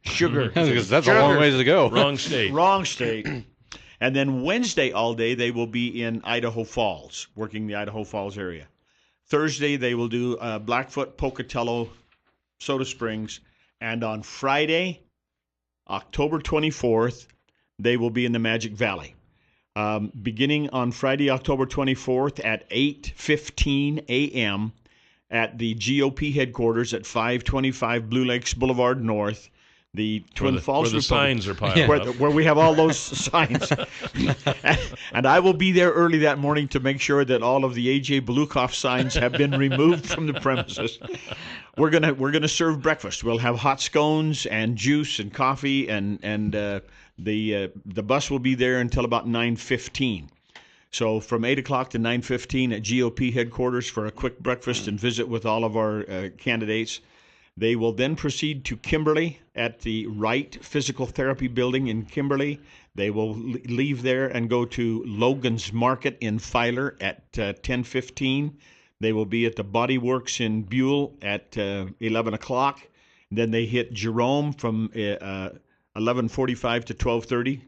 K: Sugar.
C: That's a long ways to go.
B: Wrong state.
K: Wrong state. And then Wednesday all day, they will be in Idaho Falls, working the Idaho Falls area. Thursday, they will do Blackfoot, Pocatello, Soda Springs. And on Friday, October 24th, they will be in the Magic Valley. Beginning on Friday, October 24th at 8:15 a.m. at the GOP headquarters at 525 Blue Lakes Boulevard North. The Twin Falls
B: where the signs are piled up.
K: Where we have all those signs. And I will be there early that morning to make sure that all of the A.J. Belukoff signs have been removed from the premises. We're gonna serve breakfast. We'll have hot scones and juice and coffee, and the bus will be there until about 9:15. So from 8 o'clock to 9:15 at GOP headquarters for a quick breakfast and visit with all of our candidates. They will then proceed to Kimberly at the Wright Physical Therapy Building in Kimberly. They will leave there and go to Logan's Market in Filer at 10:15. They will be at the Body Works in Buell at 11 o'clock. Then they hit Jerome from 11:45 to 12:30.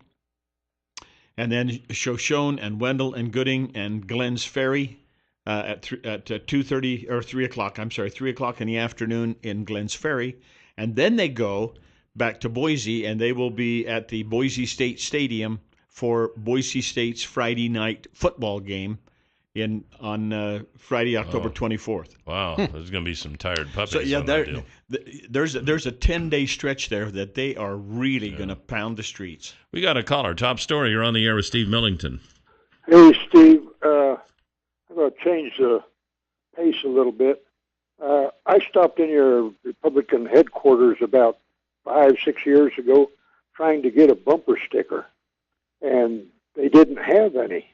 K: And then Shoshone and Wendell and Gooding and Glens Ferry at 2:30 or 3 o'clock. I'm sorry, 3 o'clock in the afternoon in Glens Ferry, and then they go back to Boise, and they will be at the Boise State Stadium for Boise State's Friday night football game on Friday, October 24th.
B: Wow, there's going to be some tired puppies.
K: So yeah,
B: on that deal.
K: there's a 10-day stretch there that they are really going to pound the streets.
B: We got a caller. Top story. You're on the air with Steve Millington.
H: Hey, Steve. I'm going to change the pace a little bit. I stopped in your Republican headquarters about 5-6 years ago trying to get a bumper sticker, and they didn't have any.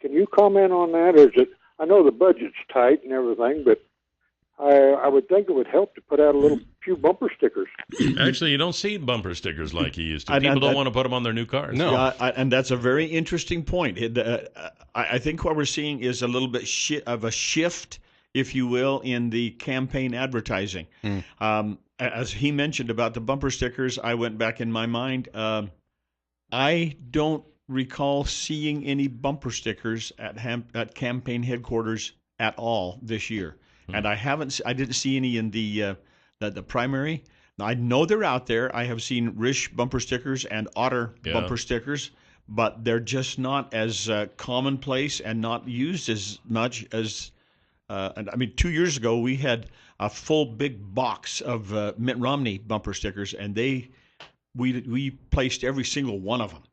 H: Can you comment on that? Or is it? I know the budget's tight and everything, but I would think it would help to put out a few bumper stickers.
B: Actually, you don't see bumper stickers like you used to. People don't want to put them on their new cars.
K: No, and that's a very interesting point. I think what we're seeing is a little bit of a shift, if you will, in the campaign advertising. As he mentioned about the bumper stickers, I went back in my mind. I don't recall seeing any bumper stickers at campaign headquarters at all this year. And I didn't see any in the primary. I know they're out there. I have seen Risch bumper stickers and Otter bumper stickers, but they're just not as commonplace and not used as much as. 2 years ago we had a full big box of Mitt Romney bumper stickers, and we placed every single one of them.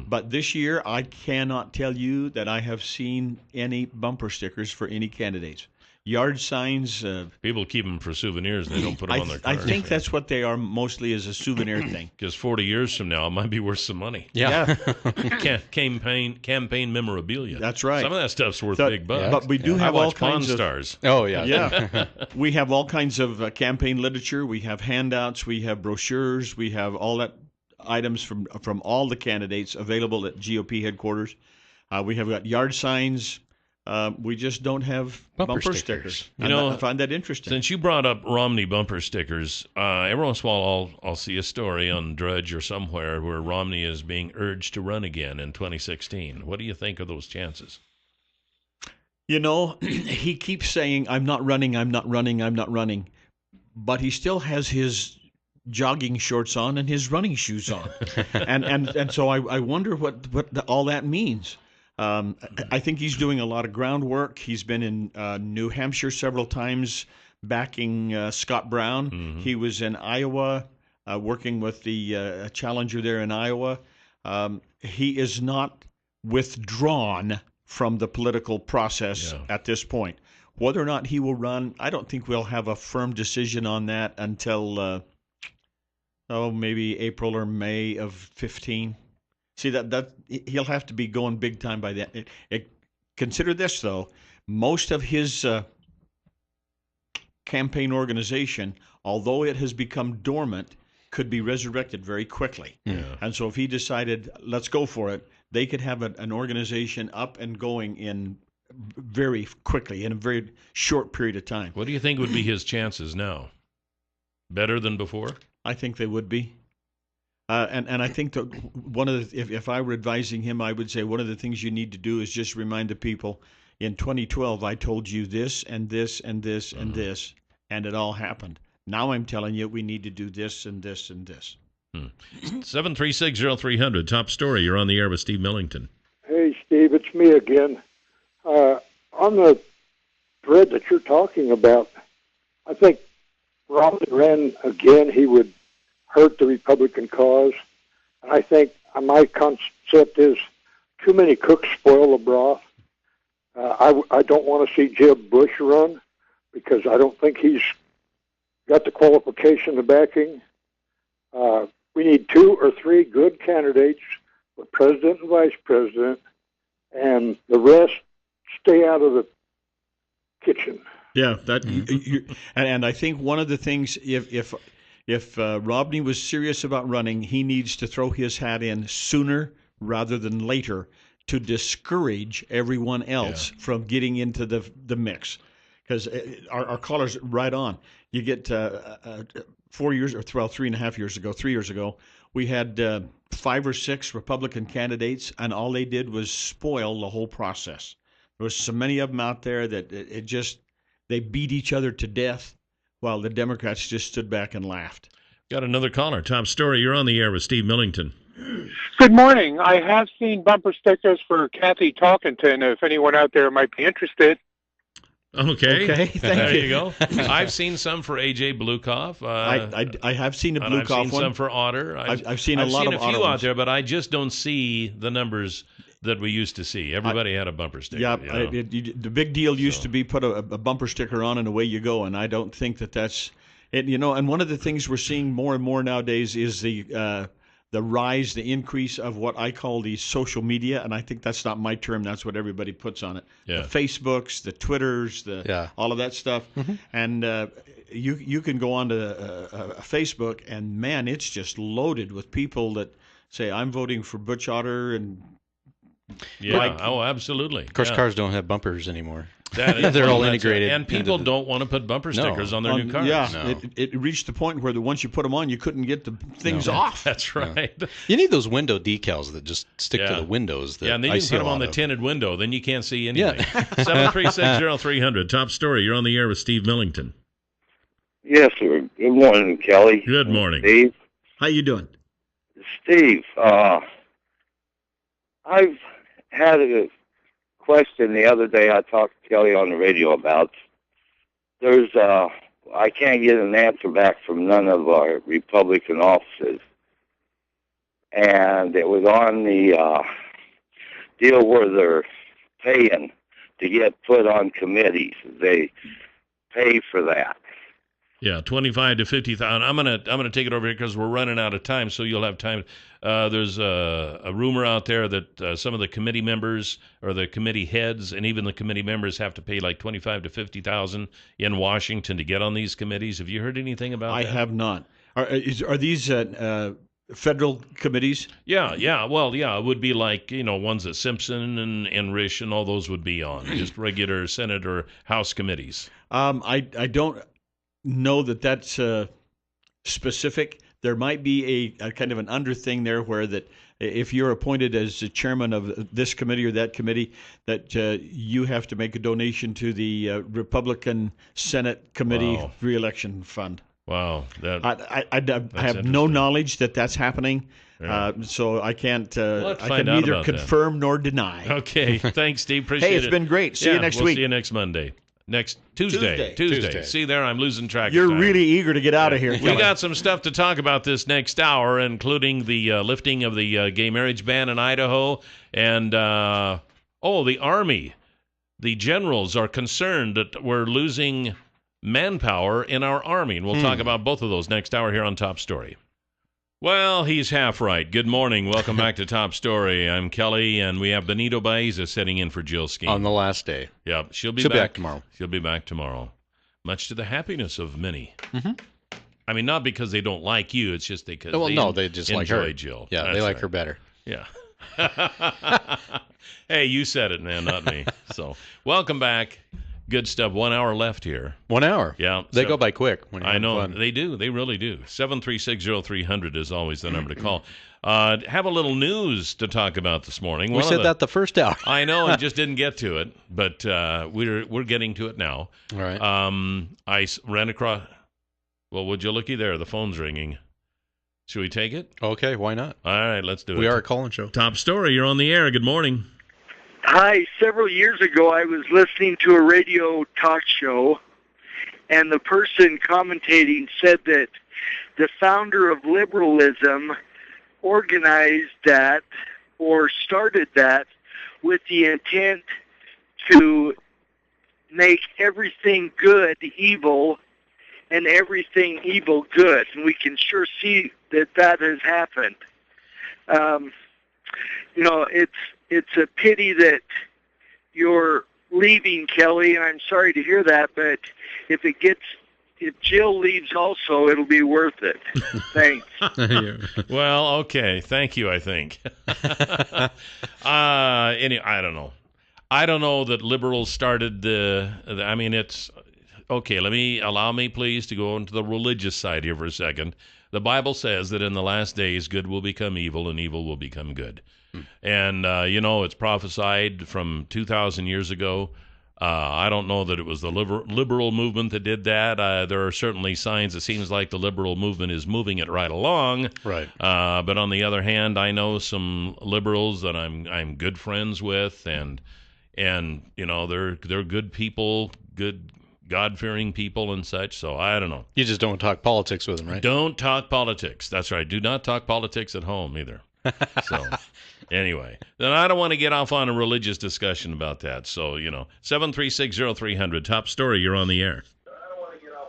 K: But this year, I cannot tell you that I have seen any bumper stickers for any candidates. Yard signs.
B: People keep them for souvenirs. They don't put them on their cars.
K: I think that's what they are mostly, as a souvenir thing.
B: Because 40 years from now, it might be worth some money.
K: Yeah.
B: campaign memorabilia.
K: That's right.
B: Some of that stuff's worth big bucks.
K: But we do have all kinds of
B: Stars.
C: Oh, yeah.
K: Yeah. We have all kinds of campaign literature. We have handouts. We have brochures. We have all that items from all the candidates available at GOP headquarters. We have got yard signs. We just don't have bumper stickers. I find that interesting.
B: Since you brought up Romney bumper stickers, every once in a while I'll see a story on Drudge or somewhere where Romney is being urged to run again in 2016. What do you think of those chances?
K: You know, he keeps saying, I'm not running, I'm not running, I'm not running. But he still has his jogging shorts on and his running shoes on. and so I wonder what all that means. I think he's doing a lot of groundwork. He's been in New Hampshire several times backing Scott Brown.
B: Mm-hmm.
K: He was in Iowa working with the challenger there in Iowa. He is not withdrawn from the political process at this point. Whether or not he will run, I don't think we'll have a firm decision on that until maybe April or May of 15. See, that he'll have to be going big time by then. Consider this, though. Most of his campaign organization, although it has become dormant, could be resurrected very quickly.
B: Yeah.
K: And so if he decided, let's go for it, they could have an organization up and going in very quickly, in a very short period of time.
B: What do you think would be his chances now? Better than before?
K: I think they would be. And I think that one of the, if I were advising him, I would say one of the things you need to do is just remind the people, in 2012, I told you this and this and this and this, and it all happened. Now I'm telling you we need to do this and this and this.
B: 7360300, top story. You're on the air with Steve Millington.
H: Hey, Steve, it's me again. On the thread that you're talking about, I think Romney ran again, he would hurt the Republican cause. And I think my concept is too many cooks spoil the broth. I don't want to see Jeb Bush run because I don't think he's got the qualification, the backing. We need 2 or 3 good candidates for president and vice president, and the rest stay out of the kitchen.
K: Yeah, and I think one of the things, if Romney was serious about running, he needs to throw his hat in sooner rather than later to discourage everyone else from getting into the mix. Because our caller's right on. You get 4 years, or 3.5 years ago, 3 years ago, we had 5 or 6 Republican candidates, and all they did was spoil the whole process. There was so many of them out there that they beat each other to death, while the Democrats just stood back and laughed.
B: Got another caller. Top story. You're on the air with Steve Millington.
L: Good morning. I have seen bumper stickers for Kathy Talkington, if anyone out there might be interested.
B: Okay.
K: Thank
B: there
K: you.
B: you go. I've seen some for AJ Blukoff.
K: I have seen a Blukoff one.
B: I've seen some for Otter.
K: I've seen a lot of Otter.
B: I've seen a few
K: ones
B: out there, but I just don't see the numbers that we used to see. Everybody had a bumper sticker.
K: Yeah,
B: the
K: big deal used to be put a bumper sticker on and away you go, and I don't think that's it. And one of the things we're seeing more and more nowadays is the rise, the increase of what I call the social media, and I think that's not my term. That's what everybody puts on it.
B: Yeah.
K: The Facebooks, the Twitters, all of that stuff.
C: Mm-hmm.
K: And you can go on to Facebook, and, man, it's just loaded with people that say, I'm voting for Butch Otter. And
B: absolutely.
C: Of course, cars don't have bumpers anymore.
B: They're
C: all integrated.
B: And people don't want to put bumper stickers on their new cars.
K: Yeah,
C: No.
K: it reached the point where once you put them on, you couldn't get the things off.
B: That's right.
C: No. You need those window decals that just stick to the windows.
B: And then you can put them on the tinted window. Then you can't see anything. 7360300, top story. You're on the air with Steve Millington.
M: Yes, sir. Good morning, Kelly.
B: Good morning.
M: Steve.
K: How you doing?
M: Steve, I've had a question the other day I talked to Kelly on the radio about. I can't get an answer back from none of our Republican offices. And it was on the deal where they're paying to get put on committees. They pay for that.
B: Yeah, 25 to 50,000. I'm gonna take it over here because we're running out of time, so you'll have time. There's a rumor out there that some of the committee members or the committee heads and even the committee members have to pay like 25 to 50,000 in Washington to get on these committees. Have you heard anything about that?
K: I have not. Are these federal committees?
B: Yeah. Well, yeah, it would be like, ones that Simpson and Risch and all those would be on, just regular Senate or House committees.
K: I don't know that's specific. There might be a kind of an under thing there where that if you're appointed as the chairman of this committee or that committee, that you have to make a donation to the Republican Senate Committee Reelection Fund.
B: Wow.
K: I have no knowledge that that's happening, so I can't. I can neither confirm nor deny.
B: Okay. Thanks, Steve. Appreciate it.
K: Hey, it's been great. See you next week.
B: See you next Monday. Next Tuesday. See there, I'm losing track
K: You're
B: of time.
K: really eager to get out of here.
B: We got some stuff to talk about this next hour, including the lifting of the gay marriage ban in Idaho. And, the Army. The generals are concerned that we're losing manpower in our Army. And we'll talk about both of those next hour here on Top Story. Well, he's half right. Good morning. Welcome back to Top Story. I'm Kelly, and we have Benito Baeza sitting in for Jill Skeen.
C: On the last day.
B: Yep, she'll be back tomorrow. She'll be back tomorrow, much to the happiness of many. Mm-hmm. I mean, not because they don't like you. It's just because
C: they just like her.
B: Jill.
C: Yeah, they like her better.
B: Yeah. Hey, you said it, man, not me. So, welcome back. Good stuff. 1 hour left here.
C: 1 hour.
B: Yeah.
C: They go by quick.
B: I know.
C: Fun.
B: They do. They really do. 7360300 is always the number to call. Have a little news to talk about this morning.
C: We said that the first hour.
B: I know, and just didn't get to it, but we're getting to it now.
C: All right.
B: I ran across... Well, would you looky there? The phone's ringing. Should we take it?
C: Okay, why not?
B: All right, let's do it.
C: We are a call-in show.
B: Top Story, you're on the air. Good morning.
N: Hi. Several years ago, I was listening to a radio talk show, and the person commentating said that the founder of liberalism organized that or started that with the intent to make everything good evil and everything evil good. And we can sure see that has happened. It's a pity that you're leaving, Kelly, and I'm sorry to hear that, but if Jill leaves also, it'll be worth it. Thanks.
B: Well, okay. Thank you, I think. Anyway, I don't know. I don't know that liberals started it's... Okay, allow me, please, to go into the religious side here for a second. The Bible says that in the last days, good will become evil and evil will become good. And, it's prophesied from 2,000 years ago. I don't know that it was the liberal movement that did that. There are certainly signs it seems like the liberal movement is moving it right along.
C: Right.
B: But on the other hand, I know some liberals that I'm good friends with, and they're good people, good God-fearing people and such, so I don't know.
C: You just don't talk politics with them, right?
B: Don't talk politics. That's right. Do not talk politics at home either. So, anyway, then I don't want to get off on a religious discussion about that. So, 7360300, Top Story, you're on the air.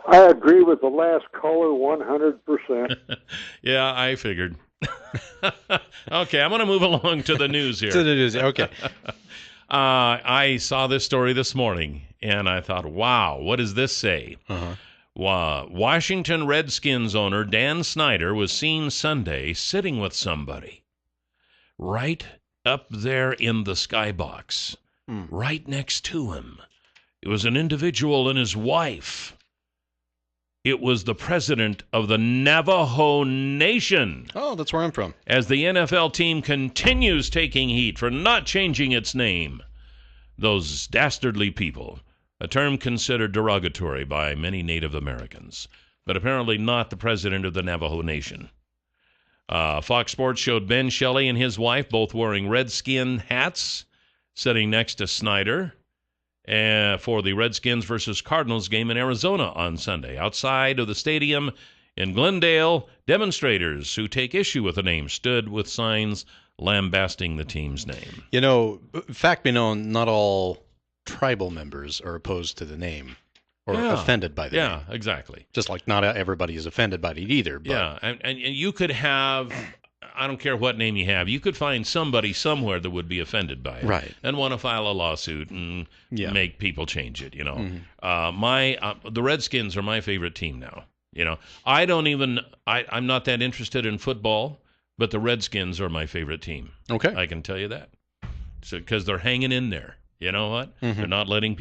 H: I agree with the last caller 100%.
B: Yeah, I figured. Okay, I'm going to move along to the news here.
C: To the news, okay.
B: I saw this story this morning, and I thought, wow, what does this say? Washington Redskins owner Dan Snyder was seen Sunday sitting with somebody right up there in the skybox, right next to him. It was an individual and his wife. It was the president of the Navajo Nation.
C: Oh, that's where I'm from.
B: As the NFL team continues taking heat for not changing its name. Those dastardly people, a term considered derogatory by many Native Americans, but apparently not the president of the Navajo Nation. Fox Sports showed Ben Shelley and his wife both wearing Redskin hats, sitting next to Snyder for the Redskins versus Cardinals game in Arizona on Sunday. Outside of the stadium in Glendale, demonstrators who take issue with the name stood with signs lambasting the team's name.
C: Fact be known, not all tribal members are opposed to the name or offended by the name.
B: Yeah, exactly.
C: Just like not everybody is offended by it either. But.
B: Yeah, and you could have, I don't care what name you have, you could find somebody somewhere that would be offended by it.
C: Right.
B: And want to file a lawsuit and make people change it,
C: Mm-hmm.
B: The Redskins are my favorite team now. I'm not that interested in football, but the Redskins are my favorite team.
C: Okay.
B: I can tell you that. So, because they're hanging in there. You know what?
C: Mm-hmm.
B: They're not letting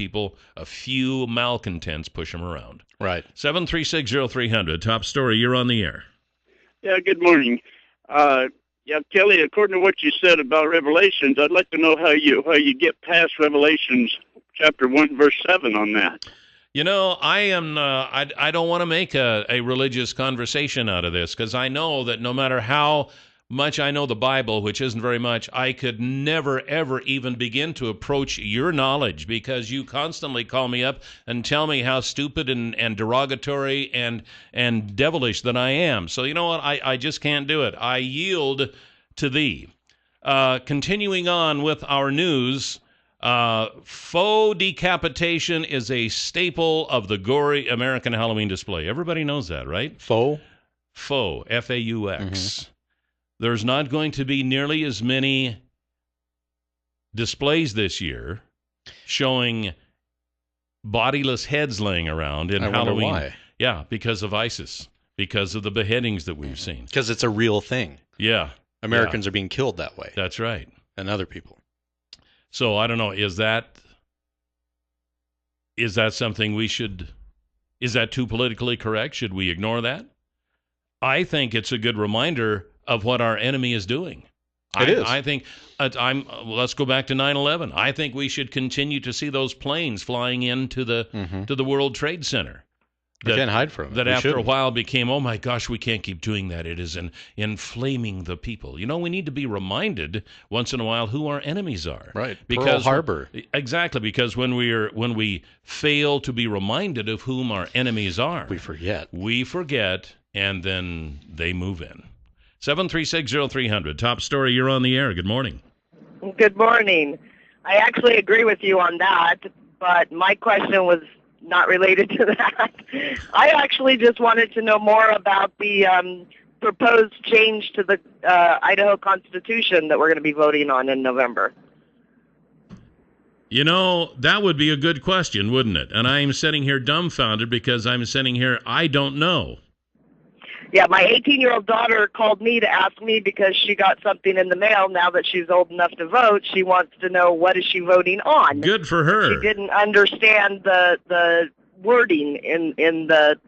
B: a few malcontents push them around.
C: Right.
B: 7360300, Top Story, you're on the air.
N: Yeah, good morning.
O: Yeah, Kelly, according to what you said about Revelations, I'd like to know how you get past Revelations chapter 1, verse 7 on that.
B: You know, I don't want to make a religious conversation out of this, because I know that no matter how much I know the Bible, which isn't very much, I could never, ever even begin to approach your knowledge, because you constantly call me up and tell me how stupid and derogatory and devilish that I am. So you know what? I just can't do it. I yield to thee. Continuing on with our news, faux decapitation is a staple of the gory American Halloween display. Everybody knows that, right?
C: Faux?
B: Faux, F-A-U-X. There's not going to be nearly as many displays this year showing bodiless heads laying around in Halloween.
C: Wonder why.
B: Yeah, because of ISIS, because of the beheadings that we've seen.
C: Because it's a real thing.
B: Yeah.
C: Americans are being killed that way.
B: That's right.
C: And other people.
B: So I don't know, is that something we should, is that too politically correct? Should we ignore that? I think it's a good reminder of what our enemy is doing.
C: It is.
B: I think let's go back to 9/11. I think we should continue to see those planes flying into the World Trade Center.
C: We can't hide from it.
B: That
C: we
B: after
C: shouldn't.
B: a while became, oh my gosh, we can't keep doing that. It is inflaming the people. You know, we need to be reminded once in a while who our enemies are.
C: Right.
B: Because
C: Pearl Harbor.
B: Exactly, because when we fail to be reminded of whom our enemies are,
C: we forget.
B: We forget, and then they move in. 7360300. Top story, you're on the air. Good morning.
P: Good morning. I actually agree with you on that, but my question was not related to that. I actually just wanted to know more about the proposed change to the Idaho Constitution that we're going to be voting on in November.
B: You know, that would be a good question, wouldn't it? And I'm sitting here dumbfounded because I'm sitting here, I don't know.
P: Yeah, my 18-year-old daughter called me to ask me because she got something in the mail. Now that she's old enough to vote, she wants to know what is she voting on.
B: Good for her.
P: She didn't understand the wording in the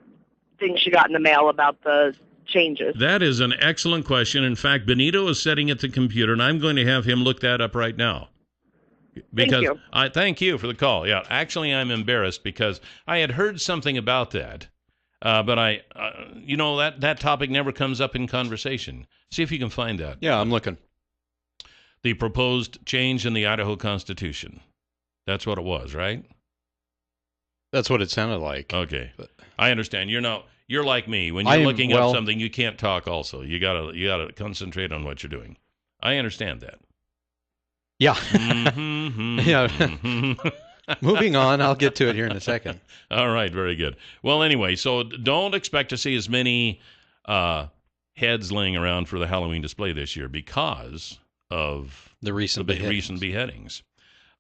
P: thing she got in the mail about the changes.
B: That is an excellent question. In fact, Benito is sitting at the computer, and I'm going to have him look that up right now. Because
P: Thank you.
B: Thank you for the call. Yeah, actually, I'm embarrassed because I had heard something about that. But you know, that topic never comes up in conversation. See if you can find that.
C: Yeah, I'm looking.
B: The proposed change in the Idaho Constitution. That's what it was, right?
C: That's what it sounded like.
B: Okay, I understand. You're like me. When you're looking up something, you can't talk. Also, you gotta concentrate on what you're doing. I understand that.
C: Yeah. Yeah. Moving on, I'll get to it here in a second.
B: All right, very good. Well, anyway, so don't expect to see as many heads laying around for the Halloween display this year because of
C: the recent
B: beheadings.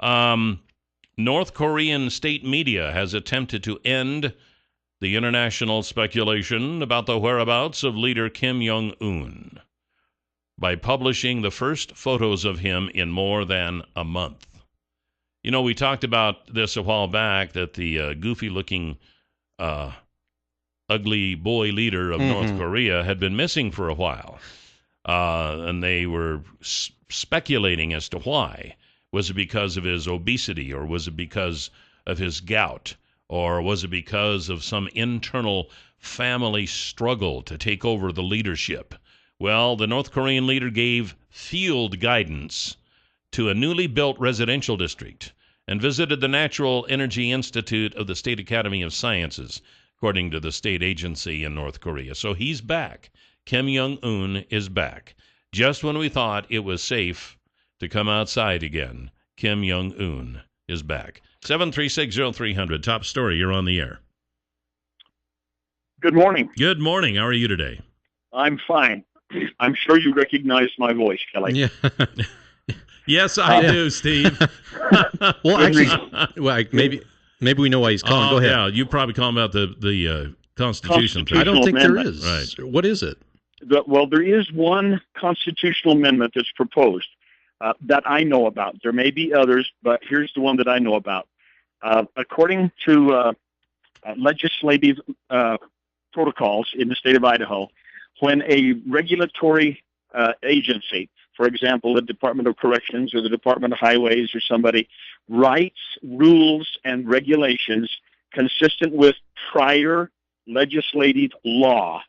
B: North Korean state media has attempted to end the international speculation about the whereabouts of leader Kim Jong-un by publishing the first photos of him in more than a month. You know, we talked about this a while back, that the goofy-looking, ugly boy leader of North Korea had been missing for a while. And they were speculating as to why. Was it because of his obesity, or was it because of his gout, or was it because of some internal family struggle to take over the leadership? Well, the North Korean leader gave field guidance to a newly built residential district and visited the Natural Energy Institute of the State Academy of Sciences, according to the state agency in North Korea. So he's back. Kim Jong-un is back. Just when we thought it was safe to come outside again, Kim Jong-un is back. 7360300, top story, you're on the air.
Q: Good morning.
B: Good morning. How are you today?
Q: I'm fine. I'm sure you recognize my voice, Kelly.
C: Yeah.
B: Yes, I do, Steve.
C: Well, actually, maybe we know why he's calling. Go ahead.
B: Yeah, you probably call about the Constitution thing.
C: I don't think
Q: amendment.
C: there is.
B: Right.
C: What is it?
Q: Well, there is one constitutional amendment that's proposed that I know about. There may be others, but here's the one that I know about. According to legislative protocols in the state of Idaho, when a regulatory agency, for example, the Department of Corrections or the Department of Highways or somebody, writes rules and regulations consistent with prior legislative law,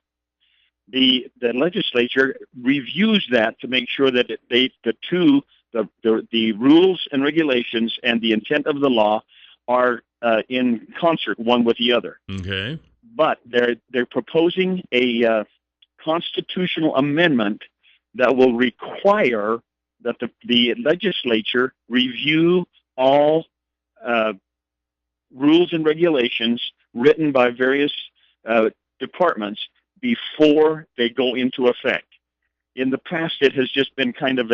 Q: the legislature reviews that to make sure that the rules and regulations and the intent of the law are in concert one with the other.
B: Okay.
Q: But they're proposing a constitutional amendment that will require that the legislature review all rules and regulations written by various departments before they go into effect. In the past, it has just been kind of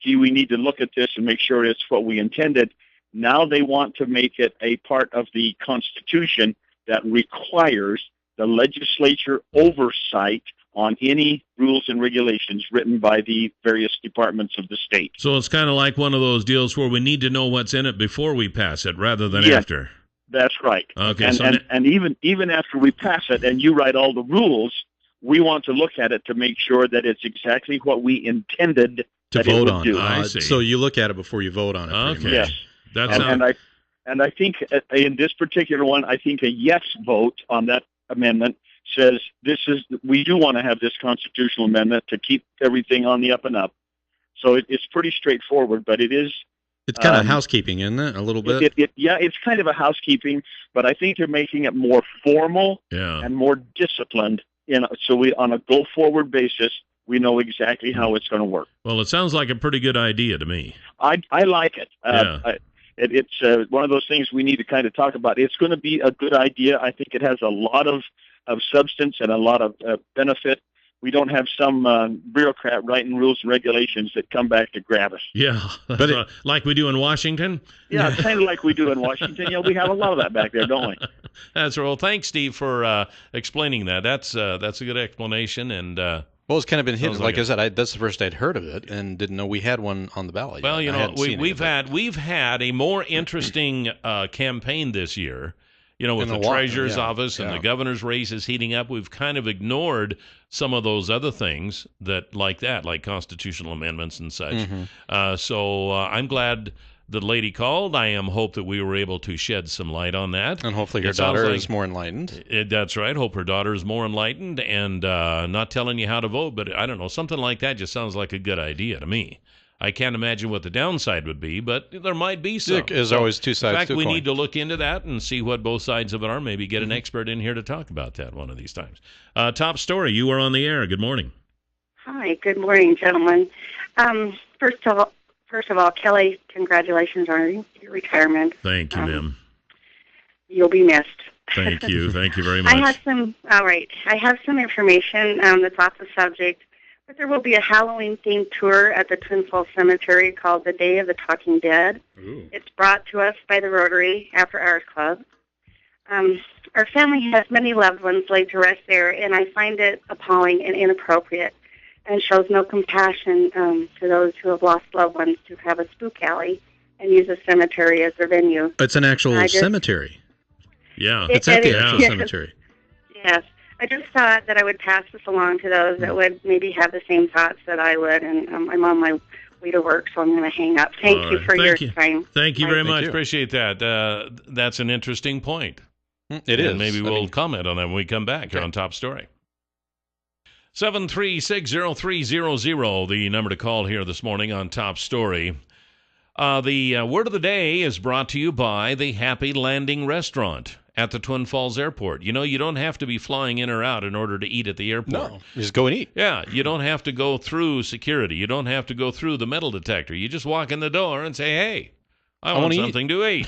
Q: gee, we need to look at this and make sure it's what we intended. Now they want to make it a part of the Constitution that requires the legislature oversight on any rules and regulations written by the various departments of the state.
B: So it's kind of like one of those deals where we need to know what's in it before we pass it rather than
Q: Yes.
B: after.
Q: That's right.
B: Okay,
Q: And even after we pass it and you write all the rules, we want to look at it to make sure that it's exactly what we intended
C: to
Q: that it
C: vote
Q: would
C: on.
Q: do.
C: So you look at it before you vote on it.
B: Okay.
Q: Yes.
B: That's
Q: And I think in this particular one, I think a yes vote on that amendment says we do want to have this constitutional amendment to keep everything on the up and up. So it's pretty straightforward, but it is.
C: It's kind of housekeeping, isn't it? A little bit.
Q: It's kind of a housekeeping, but I think they're making it more formal and more disciplined. So we, on a go forward basis, we know exactly how it's going to work.
B: Well, it sounds like a pretty good idea to me.
Q: I like it. It's one of those things we need to kind of talk about. It's going to be a good idea. I think it has a lot of substance and a lot of benefit. We don't have some bureaucrat writing rules and regulations that come back to grab us.
B: Yeah, but like we do in Washington.
Q: Yeah, it's kind of like we do in Washington. We have a lot of that back there, don't we?
B: That's right. Well, thanks, Steve, for explaining that. That's a good explanation. And
C: well, it's kind of been hidden. Like
B: I
C: said, that's the first I'd heard of it, and didn't know we had one on the ballot.
B: Well,
C: yet.
B: we've had a more interesting campaign this year. With the treasurer's office and the governor's race is heating up, we've kind of ignored some of those other things like constitutional amendments and such.
C: Mm-hmm.
B: So I'm glad the lady called. I hope that we were able to shed some light on that.
C: And hopefully her daughter is more enlightened.
B: That's right. Hope her daughter is more enlightened and not telling you how to vote. But I don't know. Something like that just sounds like a good idea to me. I can't imagine what the downside would be, but there might be some.
C: There's always two sides
B: to a coin. In fact, we need to look into that and see what both sides of it are. Maybe get an expert in here to talk about that one of these times. Top story, you are on the air. Good morning.
R: Hi, good morning, gentlemen. First of all, Kelly, congratulations on your retirement.
B: Thank you, ma'am.
R: You'll be missed.
B: Thank you. Thank you very much.
R: I have some information that's off the subject. But there will be a Halloween-themed tour at the Twin Falls Cemetery called The Day of the Talking Dead.
B: Ooh.
R: It's brought to us by the Rotary After Hours Club. Our family has many loved ones laid to rest there, and I find it appalling and inappropriate and shows no compassion to those who have lost loved ones to have a spook alley and use a cemetery as their venue.
C: It's an actual cemetery.
B: Yeah.
C: It's at the actual cemetery.
R: Yes. I just thought that I would pass this along to those that would maybe have the same thoughts that I would, and I'm on my way to work, so I'm going to hang up. Thank you for your time.
B: Thank you very much. Appreciate that. That's an interesting point.
C: It is.
B: Maybe we'll comment on that when we come back here on Top Story. 7360300, the number to call here this morning on Top Story. The word of the day is brought to you by the Happy Landing Restaurant at the Twin Falls Airport. You don't have to be flying in or out in order to eat at the airport.
C: No, just go and eat.
B: Yeah, you don't have to go through security. You don't have to go through the metal detector. You just walk in the door and say, hey, I want something to eat.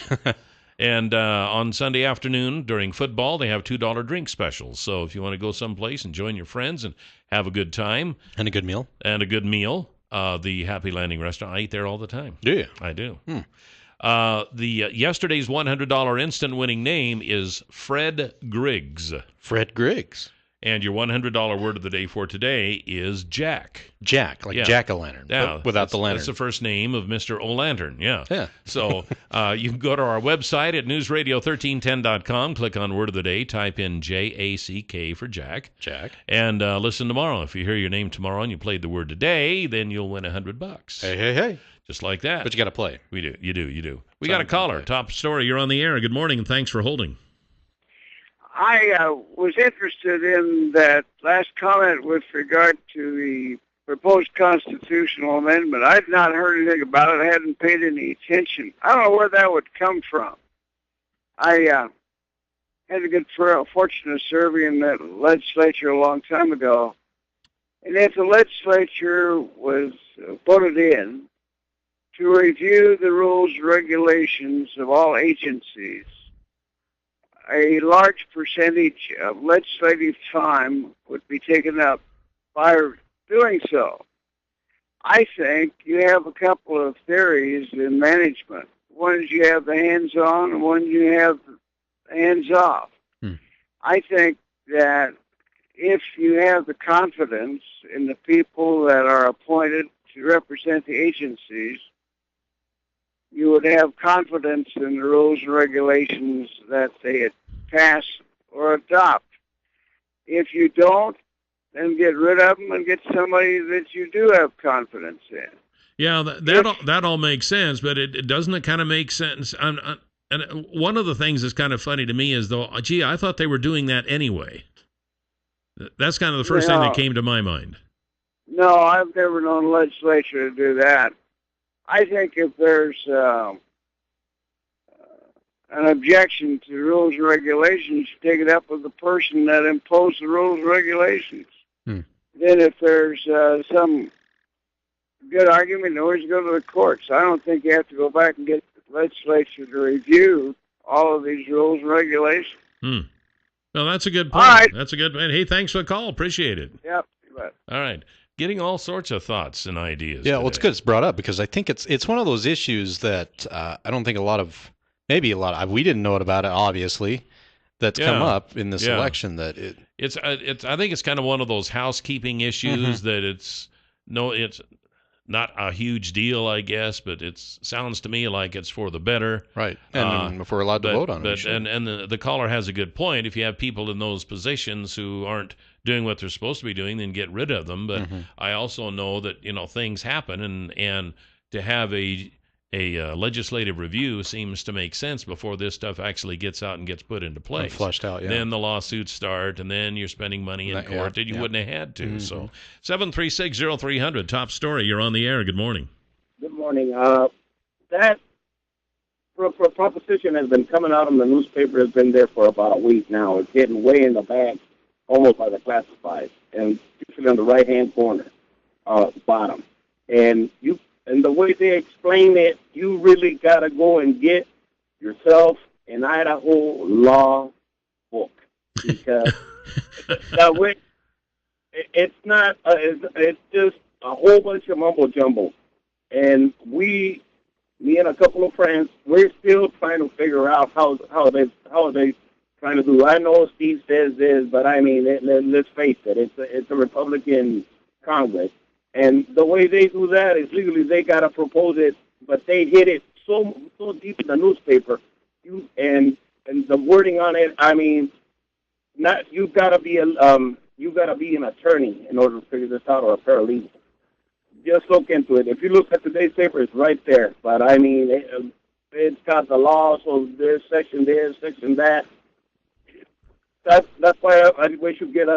B: And on Sunday afternoon during football, they have $2 drink specials. So if you want to go someplace and join your friends and have a good time.
C: And a good meal.
B: The Happy Landing Restaurant, I eat there all the time.
C: Do you?
B: I do. Yesterday's $100 instant winning name is Fred Griggs.
C: Fred Griggs.
B: And your $100 word of the day for today is Jack.
C: Jack, like jack-o'-lantern, but without the lantern.
B: That's the first name of Mr. O'Lantern, yeah.
C: Yeah.
B: So you can go to our website at newsradio1310.com, click on Word of the Day, type in J-A-C-K for Jack.
C: Jack.
B: And listen tomorrow. If you hear your name tomorrow and you played the word today, then you'll win $100.
C: Hey.
B: Just like that.
C: But you got to play.
B: You do. We got a caller. Top story. You're on the air. Good morning, and thanks for holding.
S: I was interested in that last comment with regard to the proposed constitutional amendment. I'd not heard anything about it. I hadn't paid any attention. I don't know where that would come from. I had the good fortune of serving in that legislature a long time ago. And if the legislature was voted in to review the rules and regulations of all agencies, a large percentage of legislative time would be taken up by doing so. I think you have a couple of theories in management. One is you have the hands-on, and one you have the hands-off. I think that if you have the confidence in the people that are appointed to represent the agencies, you would have confidence in the rules and regulations that they pass or adopt. If you don't, then get rid of them and get somebody that you do have confidence in.
B: Yeah, that all makes sense, but it doesn't it kind of make sense? And one of the things that's kind of funny to me is, though, gee, I thought they were doing that anyway. That's kind of the first thing that came to my mind.
S: No, I've never known the legislature to do that. I think if there's an objection to rules and regulations, you take it up with the person that imposed the rules and regulations. Then if there's some good argument, you always go to the courts. I don't think you have to go back and get the legislature to review all of these rules and regulations.
B: Well, that's a good point.
S: All right.
B: That's a good point. Hey, thanks for the call. Appreciate it.
S: Yep. You bet.
B: All right. Getting all sorts of thoughts and ideas.
C: Yeah, well, it's good it's brought up because I think it's one of those issues that I don't think we didn't know about it, obviously, that's come up in this election. That
B: it's I think it's kind of one of those housekeeping issues that it's not a huge deal, I guess, but it sounds to me like it's for the better.
C: Right. And if we're allowed to vote on it.
B: And the caller has a good point. If you have people in those positions who aren't doing what they're supposed to be doing, then get rid of them. But I also know that, things happen, and to have a legislative review seems to make sense before this stuff actually gets out and gets put into place.
C: And flushed out, yeah.
B: Then the lawsuits start, and then you're spending money in court that you wouldn't have had to. So 736-0300, top story. You're on the air. Good morning.
T: Good morning. That proposition has been coming out in the newspaper, has been there for about a week now. It's getting way in the back, almost by the classifieds, and usually on the right-hand corner, bottom. And the way they explain it, you really got to go and get yourself an Idaho law book, because that way it's not. It's just a whole bunch of mumbo jumbo, and me and a couple of friends, we're still trying to figure out how they trying to do. I know Steve says this, but I mean, let's face it, it's a Republican Congress. And the way they do that is legally they got to propose it, but they hit it so deep in the newspaper. And the wording on it, I mean, you've got to be an attorney in order to figure this out, or a paralegal. Just look into it. If you look at today's paper, it's right there. But I mean, it's got the law, so there's section this, section that. That's why we should get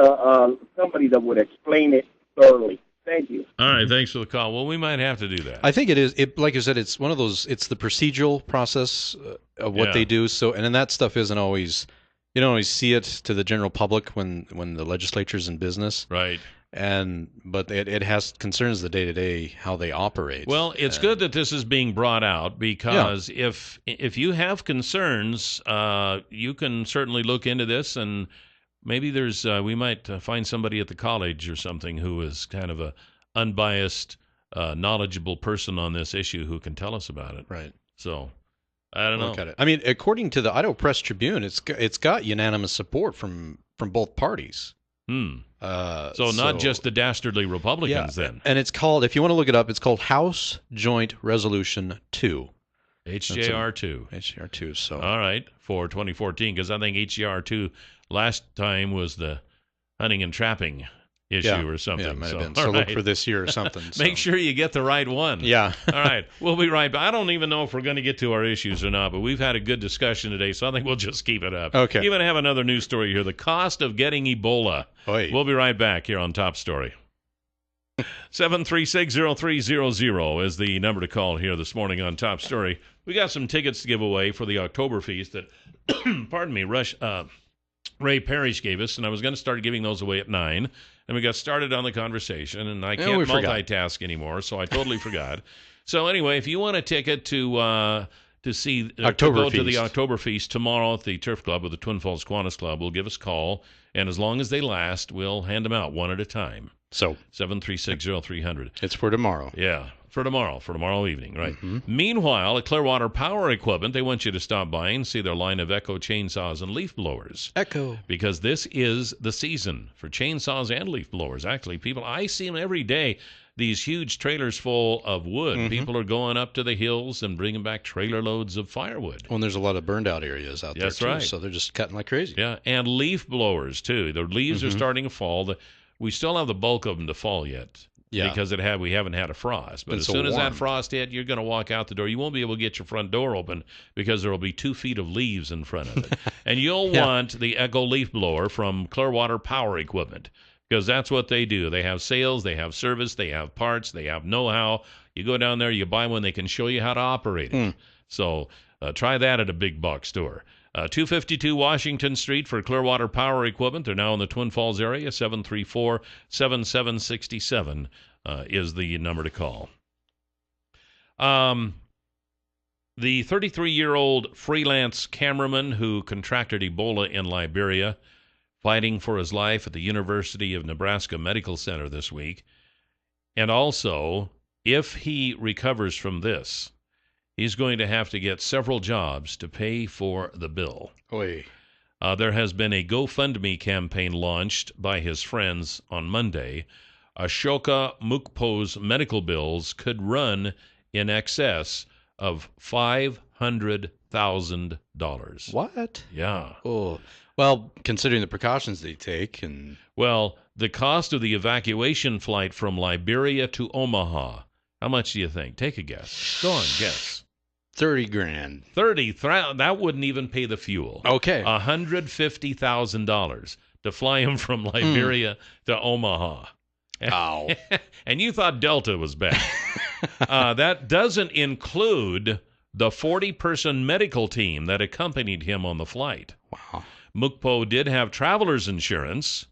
T: somebody that would explain it thoroughly. Thank you.
B: All right, thanks for the call. Well, we might have to do that.
C: I think it is. Like you said, it's one of those. It's the procedural process of what they do. So, and then that stuff isn't always. You don't always see it to the general public when the legislature's in business.
B: Right.
C: But it has concerns the day-to-day how they operate.
B: Well, it's good that this is being brought out, because if you have concerns, you can certainly look into this, and maybe we might find somebody at the college or something who is kind of a unbiased, knowledgeable person on this issue who can tell us about it.
C: Right.
B: So I don't know.
C: Look at it. I mean, according to the Idaho Press Tribune, it's got unanimous support from both parties.
B: So not just the dastardly Republicans then.
C: And it's called, if you want to look it up, it's called House Joint Resolution 2.
B: HJR2.
C: HJR2. So
B: all right, for 2014, because I think HJR2 last time was the hunting and trapping issue or something.
C: Yeah, it might have been.
B: All
C: So look
B: right.
C: for this year or something.
B: Make sure you get the right one.
C: Yeah.
B: All right. We'll be right back. I don't even know if we're going to get to our issues or not, but we've had a good discussion today, so I think we'll just keep it up.
C: Okay.
B: Even have another news story here. The cost of getting Ebola.
C: Oy.
B: We'll be right back here on Top Story. 7360300 is the number to call here this morning on Top Story. We got some tickets to give away for the Oktoberfest that, pardon me, Ray Parrish gave us, and I was going to start giving those away at 9, and we got started on the conversation, and I can't multitask anymore, so I totally forgot. So anyway, if you want a ticket to see to go to the Oktoberfest tomorrow at the Turf Club or the Twin Falls Kiwanis Club, we'll give us a call, and as long as they last, we'll hand them out one at a time.
C: So
B: 7360300.
C: It's for tomorrow.
B: Yeah, for tomorrow evening, right? Meanwhile, at Clearwater Power Equipment, they want you to stop by and see their line of Echo chainsaws and leaf blowers.
C: Echo.
B: Because this is the season for chainsaws and leaf blowers. Actually, I see them every day. These huge trailers full of wood. People are going up to the hills and bringing back trailer loads of firewood.
C: Well, and there's a lot of burned out areas out there, too.
B: Right.
C: So they're just cutting like crazy.
B: Yeah, and leaf blowers, too. The leaves are starting to fall. We still have the bulk of them to fall yet.
C: Yeah.
B: Because we haven't had a frost. But as soon as that frost hit, you're going to walk out the door. You won't be able to get your front door open because there will be 2 feet of leaves in front of it. And you'll want the Echo leaf blower from Clearwater Power Equipment because that's what they do. They have sales, they have service, they have parts, they have know-how. You go down there, you buy one, they can show you how to operate it. So try that at a big box store. 252 Washington Street for Clearwater Power Equipment. They're now in the Twin Falls area. 734-7767 is the number to call. The 33-year-old freelance cameraman who contracted Ebola in Liberia, fighting for his life at the University of Nebraska Medical Center this week. And also, if he recovers from this, he's going to have to get several jobs to pay for the bill.
C: Oy.
B: There has been a GoFundMe campaign launched by his friends on Monday. Ashoka Mukpo's medical bills could run in excess of $500,000.
C: What?
B: Yeah.
C: Oh, well, considering the precautions they take, and
B: well, the cost of the evacuation flight from Liberia to Omaha. How much do you think? Take a guess. Go on, guess.
C: $30,000.
B: 30. That wouldn't even pay the fuel.
C: Okay.
B: $150,000 to fly him from Liberia to Omaha.
C: Ow.
B: And you thought Delta was bad. That doesn't include the 40-person medical team that accompanied him on the flight.
C: Wow.
B: Mukpo did have traveler's insurance,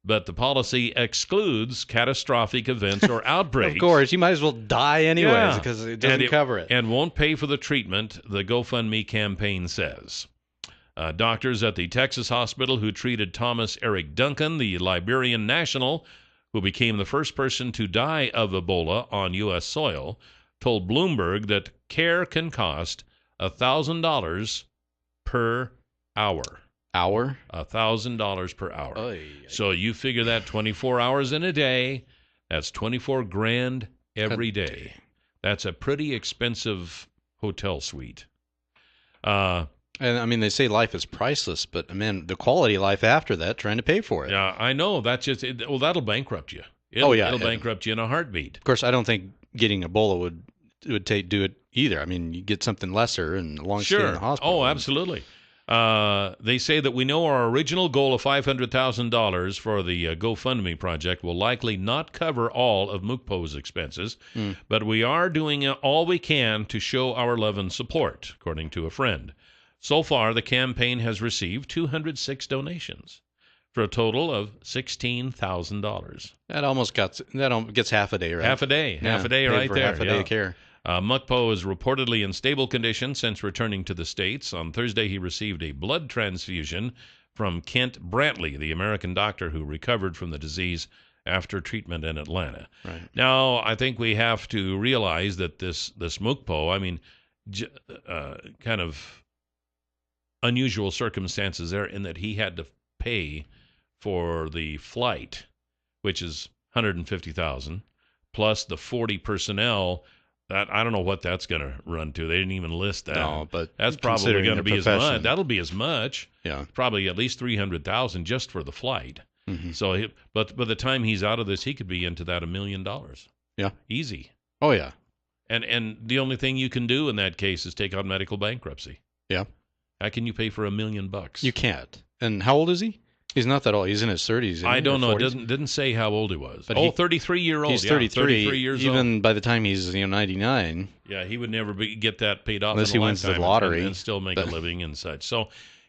B: but the policy excludes catastrophic events or outbreaks.
C: Of course, you might as well die anyways because it doesn't cover it.
B: And won't pay for the treatment, the GoFundMe campaign says. Doctors at the Texas hospital who treated Thomas Eric Duncan, the Liberian national, who became the first person to die of Ebola on U.S. soil, told Bloomberg that care can cost $1,000 per hour.
C: Hour?
B: $1,000 per hour.
C: Oy.
B: So you figure that 24 hours in a day, that's $24,000 every day. That's a pretty expensive hotel suite.
C: And I mean, they say life is priceless, but I mean, the quality of life after that, trying to pay for it.
B: Yeah, I know. That's just well, that'll bankrupt you.
C: It'll
B: bankrupt you in a heartbeat.
C: Of course, I don't think getting Ebola would do it either. I mean, you get something lesser and a long stay in the hospital.
B: Oh, absolutely. They say that we know our original goal of $500,000 for the GoFundMe project will likely not cover all of Mukpo's expenses, but we are doing all we can to show our love and support, according to a friend. So far, the campaign has received 206 donations for a total of $16,000.
C: That gets half a day, right?
B: Half a day right there.
C: Half a day of care.
B: Mukpo is reportedly in stable condition since returning to the States. On Thursday, he received a blood transfusion from Kent Brantley, the American doctor who recovered from the disease after treatment in Atlanta.
C: Right.
B: Now, I think we have to realize that this Mukpo, I mean, kind of unusual circumstances there in that he had to pay for the flight, which is $150,000, plus the 40 personnel. That I don't know what that's going to run to. They didn't even list that.
C: No, but
B: that's probably going to be as much. That'll be as much.
C: Yeah,
B: probably at least $300,000 just for the flight.
C: Mm-hmm.
B: So, but by the time he's out of this, he could be into that $1 million.
C: Yeah,
B: easy.
C: Oh yeah.
B: And the only thing you can do in that case is take out medical bankruptcy.
C: Yeah.
B: How can you pay for $1 million?
C: You can't. And how old is he? He's not that old. He's in his 30s.
B: I don't know. It
C: 40s?
B: didn't say how old he was.
C: But
B: 33-year-old.
C: He's 33.
B: 33 years old.
C: Even by the time he's 99.
B: Yeah, he would never get that paid off
C: unless
B: in a
C: he wins the
B: lifetime
C: lottery
B: and still make a living and such. So,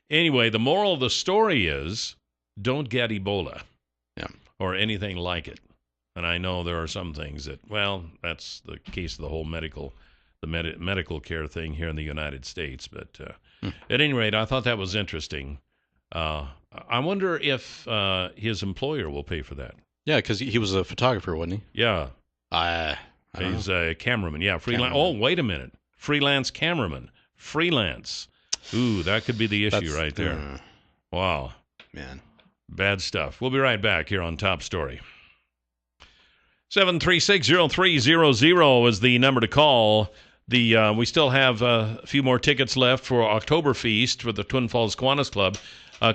B: anyway, the moral of the story is don't get Ebola.
C: Yeah.
B: Or anything like it. And I know there are some things that, well, that's the case of the whole medical care thing here in the United States. But at any rate, I thought that was interesting. I wonder if his employer will pay for that.
C: Yeah, because he was a photographer, wasn't he?
B: Yeah.
C: I
B: He's a cameraman. Yeah, freelance.
C: Cameraman.
B: Oh, wait a minute. Freelance cameraman. Freelance. Ooh, that could be the issue
C: That's,
B: right there. Wow.
C: Man.
B: Bad stuff. We'll be right back here on Top Story. 736-0300 is the number to call. We still have a few more tickets left for Oktoberfest for the Twin Falls Kiwanis Club.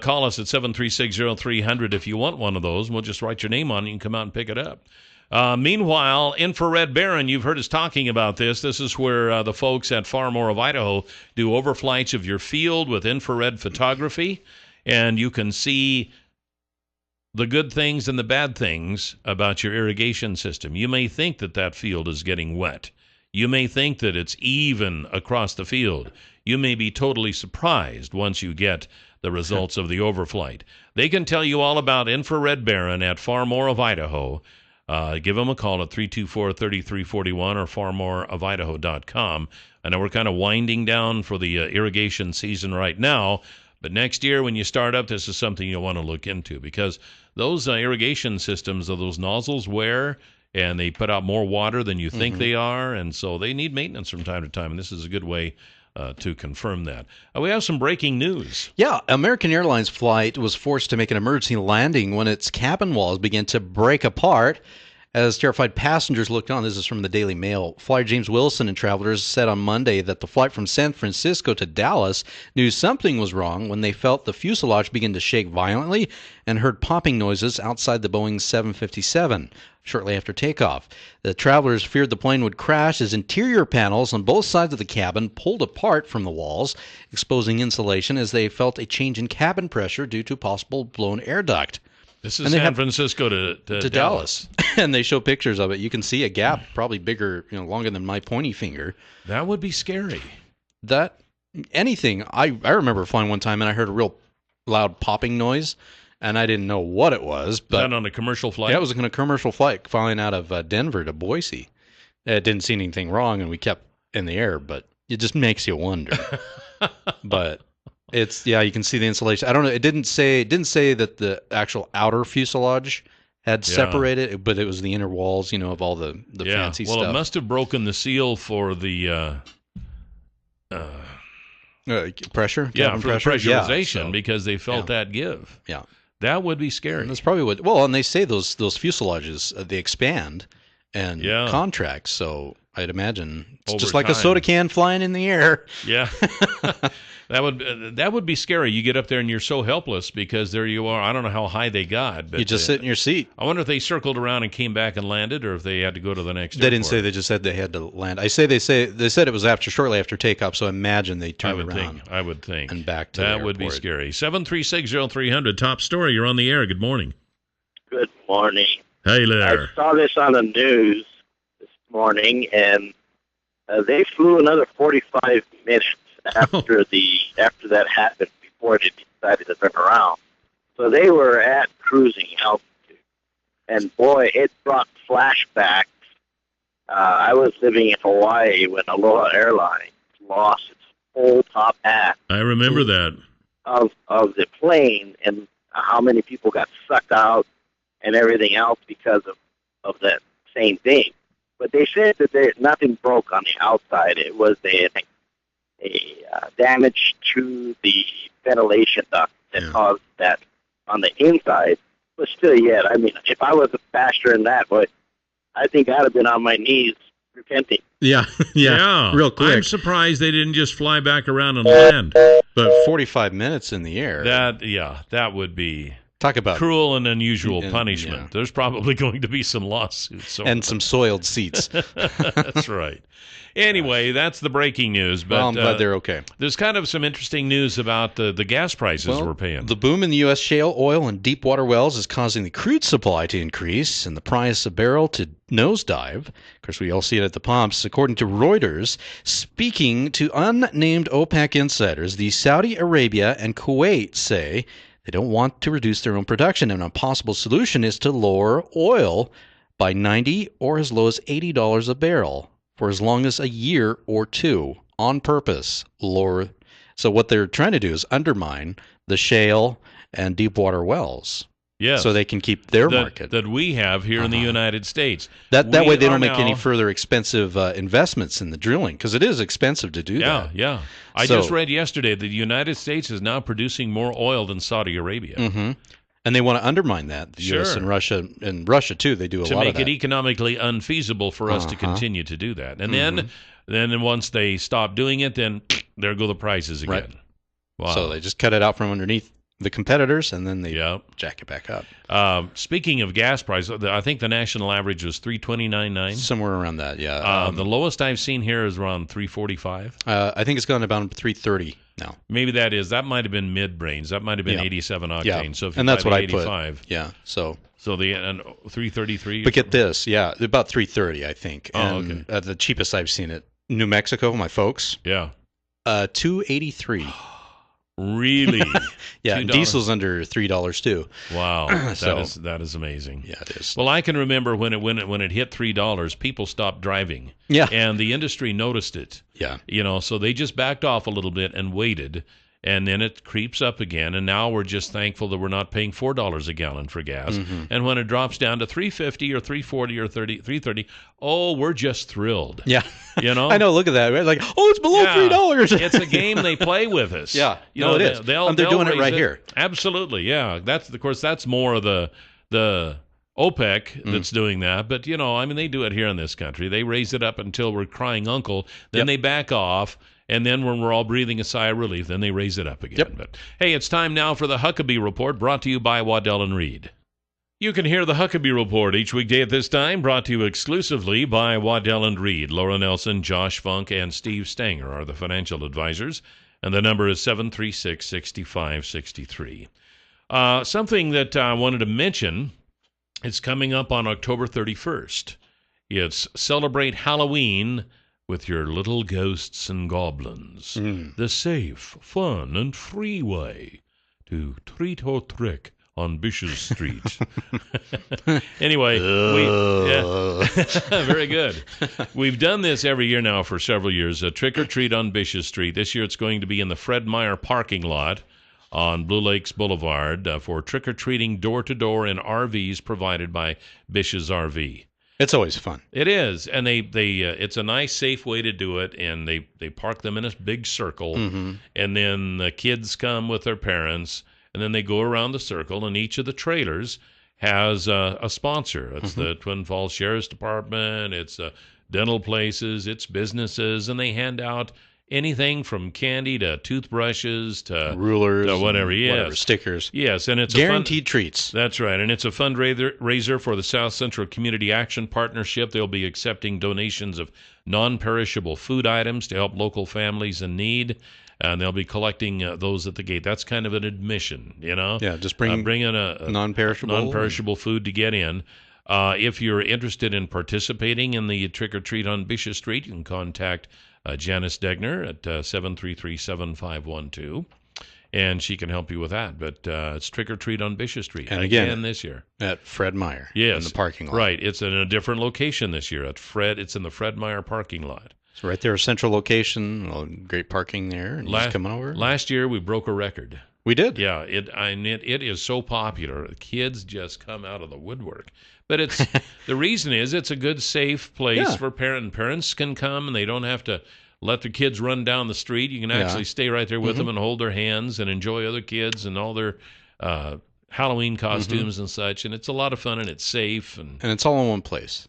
B: Call us at 736-0300 if you want one of those. We'll just write your name on it and you can come out and pick it up. Meanwhile, Infrared Baron, you've heard us talking about this. This is where the folks at Far More of Idaho do overflights of your field with infrared photography, and you can see the good things and the bad things about your irrigation system. You may think that field is getting wet. You may think that it's even across the field. You may be totally surprised once you get the results of the overflight. They can tell you all about Infrared Baron at Far More of Idaho. Give them a call at 324-3341 or farmoreofidaho.com. I know we're kind of winding down for the irrigation season right now, but next year when you start up, this is something you'll want to look into because those irrigation systems of those nozzles wear and they put out more water than you think they are, and so they need maintenance from time to time, and this is a good way to confirm that. We have some breaking news.
C: Yeah, American Airlines flight was forced to make an emergency landing when its cabin walls began to break apart as terrified passengers looked on. This is from the Daily Mail. Flyer James Wilson and travelers said on Monday that the flight from San Francisco to Dallas knew something was wrong when they felt the fuselage begin to shake violently and heard popping noises outside the Boeing 757 shortly after takeoff. The travelers feared the plane would crash as interior panels on both sides of the cabin pulled apart from the walls, exposing insulation as they felt a change in cabin pressure due to possible blown air duct.
B: This is San Francisco to Dallas.
C: And they show pictures of it. You can see a gap probably bigger, longer than my pointy finger.
B: That would be scary.
C: I remember flying one time and I heard a real loud popping noise. And I didn't know what it was. But
B: that on a commercial flight?
C: Yeah, it was on a commercial flight flying out of Denver to Boise. It didn't see anything wrong, and we kept in the air, but it just makes you wonder. But you can see the insulation. I don't know. It didn't say that the actual outer fuselage had separated, but it was the inner walls, of all the fancy stuff.
B: Well, it must have broken the seal for the
C: pressure.
B: Yeah, for the pressurization because they felt that give.
C: Yeah.
B: That would be scary.
C: And that's probably what. Well, and they say those fuselages they expand and contract. So I'd imagine it's
B: over
C: just like
B: time.
C: a soda can flying in the air.
B: Yeah, that would be scary. You get up there and you're so helpless because there you are. I don't know how high they got, but
C: you just sit in your seat.
B: I wonder if they circled around and came back and landed, or if they had to go to the next.
C: They didn't say. They just said they had to land. They said it was shortly after takeoff. So imagine they turned around.
B: I would think
C: and back to
B: that would be scary. 736-0300 Top Story. You're on the air. Good morning.
F: Good morning.
B: Hey there.
F: I saw this on the news this morning, and they flew another 45 minutes after that happened before they decided to turn around. So they were at cruising altitude, and boy, it brought flashbacks. I was living in Hawaii when Aloha Airlines lost its whole top half.
B: I remember that
F: of the plane, and how many people got sucked out and everything else because of that same thing. But they said that nothing broke on the outside. It was a damage to the ventilation duct that caused that on the inside. But still, yet, I mean, if I was a pastor in that, but I think I'd have been on my knees repenting.
N: Yeah, real quick.
B: I'm surprised they didn't just fly back around and land.
C: But 45 minutes in the air.
B: That would be
C: talk about
B: cruel and unusual punishment. Yeah. There's probably going to be some lawsuits.
C: And some soiled seats.
B: That's right. Anyway, that's the breaking news. But
C: I'm glad they're okay.
B: There's kind of some interesting news about the gas prices we're paying.
C: The boom in the U.S. shale oil and deep water wells is causing the crude supply to increase and the price of barrel to nosedive. Of course, we all see it at the pumps. According to Reuters, speaking to unnamed OPEC insiders, the Saudi Arabia and Kuwait say they don't want to reduce their own production, and a possible solution is to lower oil by $90 or as low as $80 a barrel for as long as a year or two on purpose. So what they're trying to do is undermine the shale and deep water wells.
B: Yes.
C: So they can keep their market.
B: That we have here in the United States.
C: That way they don't make any further expensive investments in the drilling, because it is expensive to do that.
B: Yeah. I just read yesterday that the United States is now producing more oil than Saudi Arabia.
C: Mm-hmm. And they want to undermine that. The U.S. and Russia too. They do a lot of that.
B: To make it economically unfeasible for us to continue to do that. And then once they stop doing it, then there go the prices again.
C: Right.
B: Wow.
C: So they just cut it out from underneath the competitors, and then they jack it back up.
B: Speaking of gas prices, I think the national average was $3.29.9.
C: Somewhere around that, yeah.
B: The lowest I've seen here is around $3.45.
C: I think it's gone about $3.30 now.
B: Maybe that might have been mid-brains. That might have been 87 octane.
C: Yeah.
B: So if
C: and that's what
B: 85,
C: I put. Yeah. So
B: the 333.
C: But get this, about 330, I think.
B: Oh,
C: and,
B: okay.
C: The cheapest I've seen it, New Mexico, my folks.
B: Yeah.
C: 283.
B: Really?
C: Yeah, diesel's under $3 too.
B: Wow, that is amazing.
C: Yeah, it is.
B: Well, I can remember when it hit $3, people stopped driving.
C: Yeah,
B: and the industry noticed it.
C: Yeah,
B: so they just backed off a little bit and waited, and then it creeps up again. And now we're just thankful that we're not paying $4 a gallon for gas.
C: Mm-hmm.
B: And when it drops down to $3.50 or $3.40 or $3.30, oh, we're just thrilled.
C: Yeah.
B: I
C: know. Look at that. Right? Like, it's below $3.
B: It's a game they play with us.
C: Yeah. It is. They're doing it right here.
B: Absolutely. Yeah. That's more of the OPEC that's doing that. But they do it here in this country. They raise it up until we're crying uncle. Then they back off. And then when we're all breathing a sigh of relief, then they raise it up again.
C: Yep.
B: But hey, it's time now for the Huckabee Report, brought to you by Waddell & Reed. You can hear the Huckabee Report each weekday at this time, brought to you exclusively by Waddell & Reed. Laura Nelson, Josh Funk, and Steve Stanger are the financial advisors, and the number is 736-6563. Something that I wanted to mention, it's coming up on October 31st. It's Celebrate Halloween with your little ghosts and goblins. The safe, fun, and free way to treat or trick on Bishop's Street. Anyway, very good. We've done this every year now for several years, a trick or treat on Bishop's Street. This year it's going to be in the Fred Meyer parking lot on Blue Lakes Boulevard for trick or treating door to door in RVs provided by Bishop's RV.
C: It's always fun.
B: It is, and they it's a nice, safe way to do it, and they park them in a big circle, and then the kids come with their parents, and then they go around the circle, and each of the trailers has a sponsor. It's the Twin Falls Sheriff's Department, it's dental places, it's businesses, and they hand out anything from candy to toothbrushes to
C: rulers,
B: to whatever.
C: Whatever, stickers.
B: Yes, and it's
C: guaranteed treats.
B: That's right, and it's a fundraiser for the South Central Community Action Partnership. They'll be accepting donations of non-perishable food items to help local families in need, and they'll be collecting those at the gate. That's kind of an admission,
C: Yeah, just bring in a
B: non-perishable food to get in. If you're interested in participating in the trick or treat on Bishop Street, you can contact Janice Degner at 733-7512, and she can help you with that. But it's Trick or Treat on Bishop Street.
C: And again
B: this year.
C: At Fred Meyer.
B: Yes.
C: In the parking lot.
B: Right. It's in a different location this year. It's in the Fred Meyer parking lot.
C: So right there, a central location, great parking there, and just coming over.
B: Last year, we broke a record.
C: We did.
B: Yeah. It is so popular. The kids just come out of the woodwork. But it's the reason is it's a good, safe place for parents can come, and they don't have to let their kids run down the street. You can actually stay right there with them and hold their hands and enjoy other kids and all their Halloween costumes and such, and it's a lot of fun, and it's safe. And
C: it's all in one place.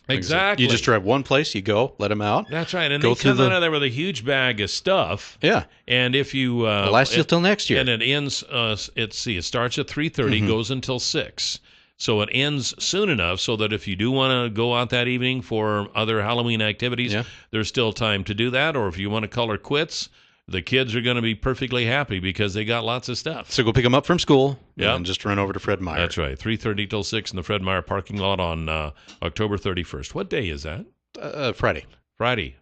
B: Exactly.
C: You just drive one place, you go, let them out.
B: That's right. And
C: go
B: they come out of there with a huge bag of stuff.
C: Yeah.
B: And if you...
C: It'll last you till next year.
B: And it ends, it starts at 3:30, goes until 6. So it ends soon enough so that if you do want to go out that evening for other Halloween activities, there's still time to do that. Or if you want to call her quits, the kids are going to be perfectly happy because they got lots of stuff.
C: So go pick them up from school and just run over to Fred Meyer.
B: That's right. 3:30 till 6 in the Fred Meyer parking lot on October 31st. What day is that?
C: Friday.
B: Friday.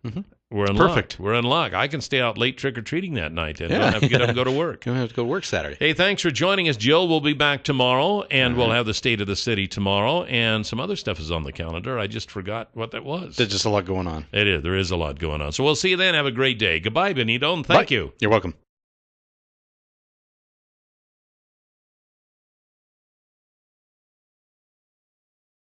B: We're in luck. We're in luck. I can stay out late trick-or-treating that night and don't have to get up and go to work.
C: You don't have to go to work Saturday.
B: Hey, thanks for joining us, Jill. We'll be back tomorrow, and we'll have the State of the City tomorrow, and some other stuff is on the calendar. I just forgot what that was.
C: There's just a lot going on.
B: It is. There is a lot going on. So we'll see you then. Have a great day. Goodbye, Benito, and thank you.
C: You're welcome.